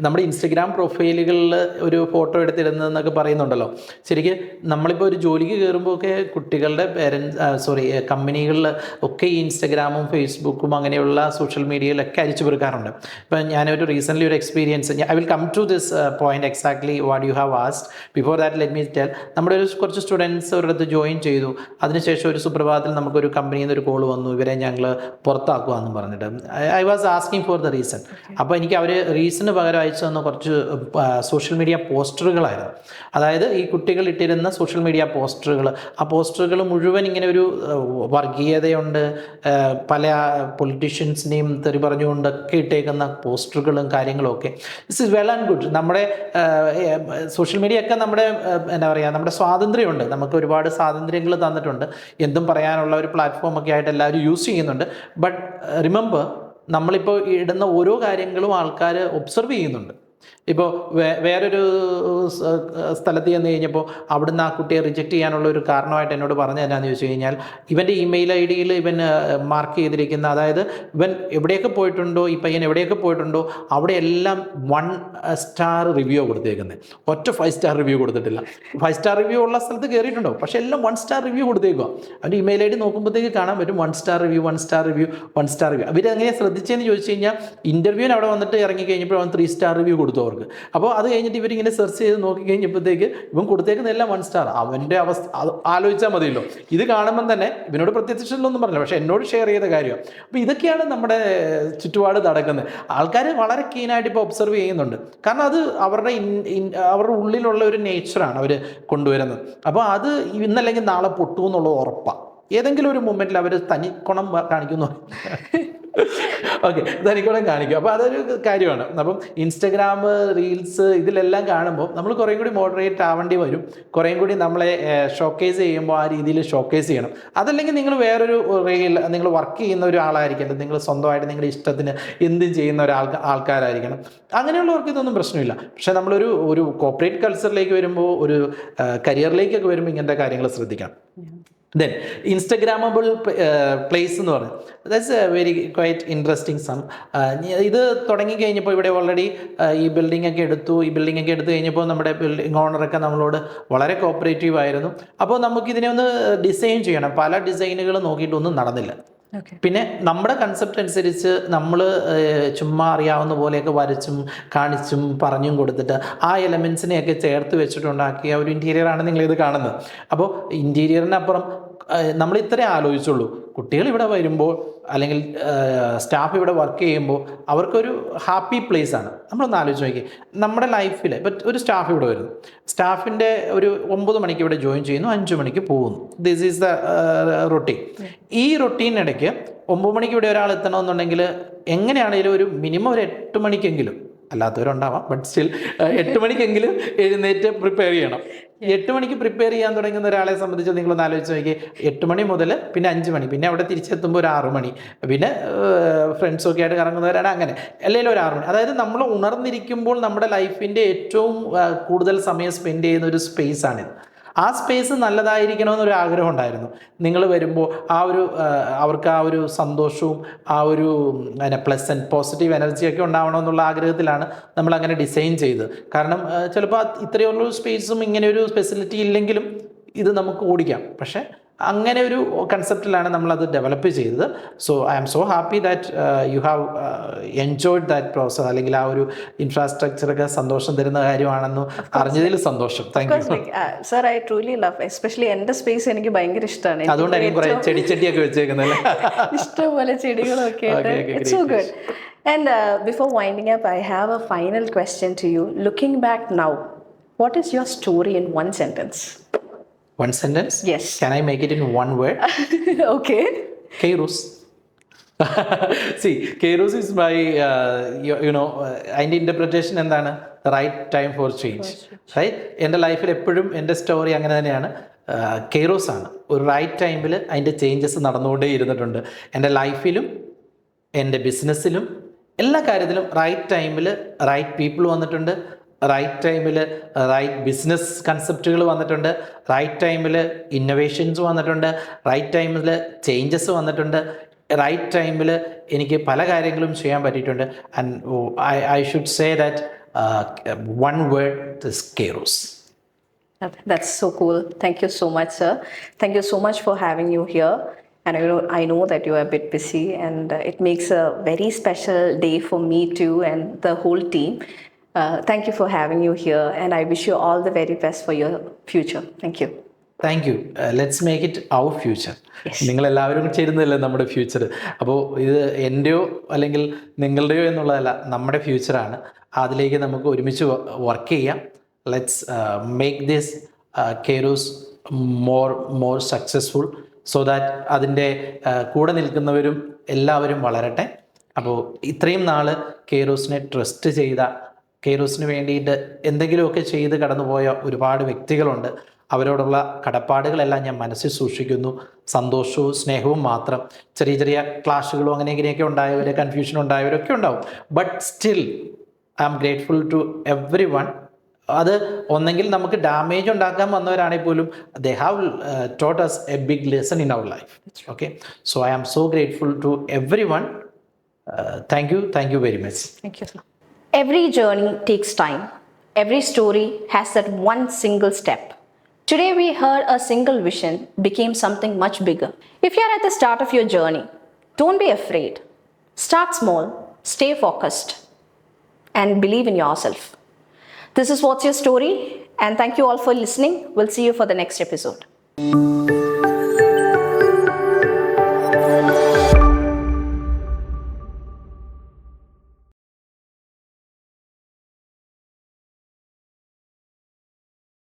Speaker 2: നമ്മുടെ ഇൻസ്റ്റഗ്രാം പ്രൊഫൈലുകളിൽ ഒരു ഫോട്ടോ എടുത്തിടുന്നതെന്നൊക്കെ പറയുന്നുണ്ടല്ലോ. ശരിക്കും നമ്മളിപ്പോൾ ഒരു ജോലിക്ക് കയറുമ്പോൾ ഒക്കെ കുട്ടികളുടെ കമ്പനികളിൽ ഒക്കെ ഈ ഇൻസ്റ്റഗ്രാമും ഫേസ്ബുക്കും അങ്ങനെയുള്ള സോഷ്യൽ മീഡിയയിലൊക്കെ അരിച്ചു പെറുക്കാറുണ്ട്. ഇപ്പം ഞാനൊരു റീസെൻ്റ്ലി ഒരു experience, I will come to this point exactly what you have asked. Before that let me tell, നമ്മുടെ കുറച്ച് സ്റ്റുഡൻസ് ഒരിടത്ത് ജോയിൻ ചെയ്തു. അതിനുശേഷം ഒരു സുപ്രഭാതത്തിൽ നമുക്കൊരു കമ്പനിയിൽ നിന്ന് ഒരു കോൾ വന്നു, ഇവരെ ഞങ്ങൾ പുറത്താക്കുവാന്ന് പറഞ്ഞിട്ട്. I was asking for the reason. അപ്പോൾ എനിക്ക് അവർ റീസണ് പകരം അയച്ചു തന്ന കുറച്ച് സോഷ്യൽ മീഡിയ പോസ്റ്ററുകളായിരുന്നു. അതായത് ഈ കുട്ടികൾ ഇട്ടിരുന്ന സോഷ്യൽ മീഡിയ പോസ്റ്ററുകൾ, ആ പോസ്റ്ററുകൾ മുഴുവൻ ഇങ്ങനെ ഒരു വർഗീയതയുണ്ട്, പല പൊളിറ്റീഷ്യൻസിനെയും തെറി പറഞ്ഞുകൊണ്ടൊക്കെ ഇട്ടേക്കുന്ന പോസ്റ്ററുകളും കാര്യങ്ങളും ഒക്കെ. This is well and good. നമ്മുടെ സോഷ്യൽ മീഡിയ ഒക്കെ നമ്മുടെ എന്താ പറയുക, നമ്മുടെ സ്വാതന്ത്ര്യമുണ്ട്, നമുക്ക് ഒരുപാട് സ്വാതന്ത്ര്യങ്ങൾ തന്നിട്ടുണ്ട്, എന്തും പറയാനുള്ള ഒരു പ്ലാറ്റ്ഫോമൊക്കെ ആയിട്ട് എല്ലാവരും യൂസ് ചെയ്യുന്നുണ്ട്. ബട്ട് റിമെമ്പർ, നമ്മളിപ്പോൾ ഇടുന്ന ഓരോ കാര്യങ്ങളും ആൾക്കാർ ഒബ്സർവ് ചെയ്യുന്നുണ്ട്. ഇപ്പോൾ വേറൊരു സ്ഥലത്ത് ചെന്ന് കഴിഞ്ഞപ്പോൾ അവിടുന്ന് ആ കുട്ടിയെ റിജക്റ്റ് ചെയ്യാനുള്ള ഒരു കാരണമായിട്ട് എന്നോട് പറഞ്ഞത് എന്നാന്ന് ചോദിച്ചു കഴിഞ്ഞാൽ, ഇവൻ്റെ ഇമെയിൽ ഐ ഡിയിൽ ഇവൻ മാർക്ക് ചെയ്തിരിക്കുന്ന, അതായത് ഇവൻ എവിടെയൊക്കെ പോയിട്ടുണ്ടോ, ഈ പയ്യൻ എവിടെയൊക്കെ പോയിട്ടുണ്ടോ അവിടെയെല്ലാം 1 സ്റ്റാർ റിവ്യൂ കൊടുത്തേക്കുന്നത്. ഒറ്റ 5 സ്റ്റാർ റിവ്യൂ കൊടുത്തിട്ടില്ല. 5 സ്റ്റാർ റിവ്യൂ ഉള്ള സ്ഥലത്ത് കയറിയിട്ടുണ്ടോ, പക്ഷേ എല്ലാം 1 സ്റ്റാർ റിവ്യൂ കൊടുത്തേക്കുക. അവൻ്റെ ഇമെയിൽ ഐ ഡി നോക്കുമ്പോഴത്തേക്ക് കാണാൻ പറ്റും 1 സ്റ്റാർ റിവ്യൂ. അവരെങ്ങനെ ശ്രദ്ധിച്ചതെന്ന് ചോദിച്ചു കഴിഞ്ഞാൽ, ഇൻ്റർവ്യൂവിന് അവിടെ വന്നിട്ട് ഇറങ്ങിക്കഴിഞ്ഞപ്പോൾ അവൻ 3 സ്റ്റാർ റിവ്യൂ കൊടുത്തു അവർക്ക്. അപ്പോൾ അത് കഴിഞ്ഞിട്ട് ഇവരിങ്ങനെ സെർച്ച് ചെയ്ത് നോക്കി കഴിഞ്ഞപ്പോഴത്തേക്ക് ഇവൻ കൊടുത്തേക്കുന്ന എല്ലാം 1 സ്റ്റാർ. അവൻ്റെ അവസ്ഥ ആലോചിച്ചാൽ മതിയല്ലോ. ഇത് കാണുമ്പം തന്നെ ഇവനോട് പ്രത്യക്ഷത്തിലൊന്നും പറഞ്ഞില്ല, പക്ഷേ എന്നോട് ഷെയർ ചെയ്ത കാര്യം. അപ്പോൾ ഇതൊക്കെയാണ് നമ്മുടെ ചുറ്റുപാട് നടക്കുന്നത്. ആൾക്കാർ വളരെ കീനായിട്ട് ഇപ്പോൾ ഒബ്സർവ് ചെയ്യുന്നുണ്ട്. കാരണം അത് അവരുടെ ഉള്ളിലുള്ള ഒരു നേച്ചറാണ് അവർ കൊണ്ടുവരുന്നത്. അപ്പോൾ അത് ഇന്നല്ലെങ്കിൽ നാളെ പൊട്ടുമെന്നുള്ളത് ഉറപ്പാണ്. ഏതെങ്കിലും ഒരു മൊമെൻറ്റിൽ അവർ തനിക്കുണം കാണിക്കുന്നു. ഓക്കെ, തനിക്കൂടെ കാണിക്കും. അപ്പോൾ അതൊരു കാര്യമാണ്. അപ്പം ഇൻസ്റ്റഗ്രാം റീൽസ് ഇതിലെല്ലാം കാണുമ്പോൾ നമ്മൾ കുറേ കൂടി മോഡറേറ്റ് ആവേണ്ടി വരും. കുറേ കൂടി നമ്മളെ ഷോക്കേസ് ചെയ്യുമ്പോൾ ആ രീതിയിൽ ഷോക്കേസ് ചെയ്യണം. അതല്ലെങ്കിൽ നിങ്ങൾ വേറൊരു റീൽ, നിങ്ങൾ വർക്ക് ചെയ്യുന്ന ഒരാളായിരിക്കണം, നിങ്ങൾ സ്വന്തമായിട്ട് നിങ്ങളുടെ ഇഷ്ടത്തിന് എന്തും ചെയ്യുന്ന ആൾക്കാരായിരിക്കണം. അങ്ങനെയുള്ളവർക്ക് ഇതൊന്നും പ്രശ്നമില്ല. പക്ഷേ നമ്മളൊരു കോർപ്പറേറ്റ് കൾച്ചറിലേക്ക് വരുമ്പോൾ, ഒരു കരിയറിലേക്കൊക്കെ വരുമ്പോൾ ഇങ്ങനത്തെ കാര്യങ്ങൾ ശ്രദ്ധിക്കണം. ദെൻ ഇൻസ്റ്റഗ്രാമബിൾ പ്ലേസ് എന്ന് പറഞ്ഞത്, that's a very quite interesting some. ഇത് തുടങ്ങിക്കഴിഞ്ഞപ്പോൾ ഇവിടെ ഓൾറെഡി ഈ ബിൽഡിംഗ് ഒക്കെ എടുത്തു കഴിഞ്ഞപ്പോൾ നമ്മുടെ ബിൽഡിംഗ് ഓണറൊക്കെ നമ്മളോട് വളരെ കോപ്പറേറ്റീവ് ആയിരുന്നു. അപ്പോൾ നമുക്കിതിനെ ഒന്ന് ഡിസൈൻ ചെയ്യണം. പല ഡിസൈനുകൾ നോക്കിയിട്ടൊന്നും നടന്നില്ല. പിന്നെ നമ്മുടെ കൺസെപ്റ്റ് അനുസരിച്ച് നമ്മൾ ചുമ്മാ അറിയാവുന്ന പോലെയൊക്കെ വരച്ചും കാണിച്ചും പറഞ്ഞും കൊടുത്തിട്ട് ആ എലമെൻസിനെയൊക്കെ ചേർത്ത് വെച്ചിട്ടുണ്ടാക്കിയ ഒരു ഇൻറ്റീരിയറാണ് നിങ്ങളിത് കാണുന്നത്. അപ്പോൾ ഇൻറ്റീരിയറിനപ്പുറം നമ്മൾ ഇത്രേ ആലോചിച്ചുള്ളൂ. കുട്ടികൾ ഇവിടെ വരുമ്പോൾ അല്ലെങ്കിൽ സ്റ്റാഫ് ഇവിടെ വർക്ക് ചെയ്യുമ്പോൾ അവർക്കൊരു ഹാപ്പി പ്ലേസ് ആണ്. നമ്മളൊന്ന് ആലോചിച്ച് നോക്കി, നമ്മുടെ ലൈഫിൽ ഇപ്പം ഒരു സ്റ്റാഫ് ഇവിടെ വരുന്നു, സ്റ്റാഫിൻ്റെ ഒരു 9 മണിക്ക് ഇവിടെ ജോയിൻ ചെയ്യുന്നു, 5 മണിക്ക് പോകുന്നു. This is the routine. ഈ റൊട്ടീനിടയ്ക്ക് 9 മണിക്ക് ഇവിടെ ഒരാൾ എത്തണമെന്നുണ്ടെങ്കിൽ എങ്ങനെയാണെങ്കിലും ഒരു മിനിമം ഒരു 8 മണിക്കെങ്കിലും, അല്ലാത്തവരുണ്ടാവാം, ബട്ട് സ്റ്റിൽ 8 മണിക്കെങ്കിലും എഴുന്നേറ്റ് പ്രിപ്പയർ ചെയ്യണം. 8 മണിക്ക് പ്രിപ്പയർ ചെയ്യാൻ തുടങ്ങുന്ന ഒരാളെ സംബന്ധിച്ച് നിങ്ങളൊന്ന് ആലോചിച്ച് നോക്കി. 8 മണി മുതൽ പിന്നെ 5 മണി, പിന്നെ അവിടെ തിരിച്ചെത്തുമ്പോൾ ഒരു 6 മണി, പിന്നെ ഫ്രണ്ട്സൊക്കെ ആയിട്ട് കറങ്ങുന്നവരാണ്, അങ്ങനെ അല്ലെങ്കിൽ ഒരു 6 മണി. അതായത് നമ്മൾ ഉണർന്നിരിക്കുമ്പോൾ നമ്മുടെ ലൈഫിൻ്റെ ഏറ്റവും കൂടുതൽ സമയം സ്പെൻഡ് ചെയ്യുന്ന ഒരു സ്പേസാണിത്. ആ സ്പേസ് നല്ലതായിരിക്കണമെന്നൊരു ആഗ്രഹം ഉണ്ടായിരുന്നു. നിങ്ങൾ വരുമ്പോൾ അവർക്ക് ആ ഒരു സന്തോഷവും ആ ഒരു പ്ലസൻറ്റ് പോസിറ്റീവ് എനർജിയൊക്കെ ഉണ്ടാവണമെന്നുള്ള ആഗ്രഹത്തിലാണ് നമ്മൾ അങ്ങനെ ഡിസൈൻ ചെയ്തത്. കാരണം ചിലപ്പോൾ ഇത്രയുള്ള സ്പേസും ഇങ്ങനെ ഒരു ഫെസിലിറ്റി ഇല്ലെങ്കിലും ഇത് നമുക്ക് ഓടിക്കാം. പക്ഷേ അങ്ങനെ ഒരു കൺസെപ്റ്റിലാണ് നമ്മളത് ഡെവലപ്പ് ചെയ്തത്. So I am so happy that you have enjoyed that process. അല്ലെങ്കിൽ ആ ഒരു ഇൻഫ്രാസ്ട്രക്ചറൊക്കെ സന്തോഷം തരുന്ന കാര്യമാണെന്ന് അറിഞ്ഞതിൽ സന്തോഷം. Thank you
Speaker 1: sir. I truly love, especially എൻ്റെ സ്പേസ് എനിക്ക് ഭയങ്കര ഇഷ്ടമാണ്.
Speaker 2: അതുകൊണ്ടായിരിക്കും കുറേ ചെടിച്ചട്ടിയൊക്കെ വെച്ചേക്കുന്നല്ലേ,
Speaker 1: ഇഷ്ടംപോലെ ചെടികളൊക്കെ. It's so good. And before winding up, I have a final question to you. Looking back now, what is your story in one sentence?
Speaker 2: One sentence?
Speaker 1: Yes.
Speaker 2: Can I make it in one word?
Speaker 1: Okay.
Speaker 2: Kairos. See, Kairos is my, അതിൻ്റെ interpretation എന്താണ്? The right time for change. Right? എൻ്റെ ലൈഫിൽ എപ്പോഴും എൻ്റെ story അങ്ങനെ തന്നെയാണ്. Kairos ആണ്. ഒരു റൈറ്റ് ടൈമിൽ അതിൻ്റെ ചേഞ്ചസ് നടന്നുകൊണ്ടേ ഇരുന്നിട്ടുണ്ട്. എൻ്റെ ലൈഫിലും എൻ്റെ ബിസിനസ്സിലും എല്ലാ കാര്യത്തിലും റൈറ്റ് ടൈമിൽ റൈറ്റ് പീപ്പിൾ വന്നിട്ടുണ്ട്. റൈറ്റ് ടൈമിൽ റൈറ്റ് ബിസിനസ് കൺസെപ്റ്റുകൾ വന്നിട്ടുണ്ട്. റൈറ്റ് ടൈമിൽ ഇന്നൊവേഷൻസ് വന്നിട്ടുണ്ട്. റൈറ്റ് ടൈമിൽ ചേഞ്ചസ് വന്നിട്ടുണ്ട്. റൈറ്റ് ടൈമിൽ എനിക്ക് പല കാര്യങ്ങളും ചെയ്യാൻ പറ്റിയിട്ടുണ്ട്. And I should say that one word is Kairos.
Speaker 1: That's so cool. Thank you so much, sir. Thank you so much for having you here. And I know that you are a bit busy, and it makes a very special day for me too and the whole team. Thank you for having you here, and I wish you all the very best for your future. Thank you.
Speaker 2: Thank you. Let's make it our future. നിങ്ങളെല്ലാവരും ചേരുന്നതല്ലേ നമ്മുടെ future. അപ്പോൾ ഇത് എൻ്റെയോ അല്ലെങ്കിൽ നിങ്ങളുടെയോ എന്നുള്ളതല്ല, നമ്മുടെ ഫ്യൂച്ചറാണ്. അതിലേക്ക് നമുക്ക് ഒരുമിച്ച് വർക്ക് ചെയ്യാം. Let's make this Kairos more successful, so that അതിൻ്റെ കൂടെ നിൽക്കുന്നവരും എല്ലാവരും വളരട്ടെ. അപ്പോൾ ഇത്രയും നാൾ കെയ്റോസിനെ ട്രസ്റ്റ് ചെയ്ത, കെയ്റോസിന് വേണ്ടിയിട്ട് എന്തെങ്കിലുമൊക്കെ ചെയ്ത് കടന്നുപോയ ഒരുപാട് വ്യക്തികളുണ്ട്. അവരോടുള്ള കടപ്പാടുകളെല്ലാം ഞാൻ മനസ്സിൽ സൂക്ഷിക്കുന്നു. സന്തോഷവും സ്നേഹവും മാത്രം. ചെറിയ ചെറിയ ക്ലാഷുകളും അങ്ങനെ ഇങ്ങനെയൊക്കെ ഉണ്ടായവർ, കൺഫ്യൂഷൻ ഉണ്ടായവരൊക്കെ ഉണ്ടാവും. But still I am grateful to everyone. അത് ഒന്നെങ്കിൽ നമുക്ക് ഡാമേജ് ഉണ്ടാക്കാൻ വന്നവരാണെങ്കിൽ പോലും they have taught us a big lesson in our life. Okay, so I am so grateful to everyone. Thank you very much.
Speaker 1: Thank you, sir. Every journey takes time. Every story has that one single step. Today we heard a single vision became something much bigger. If you are at the start of your journey, don't be afraid. Start small, stay focused, and believe in yourself. This is What's Your Story, and thank you all for listening. We'll see you for the next episode.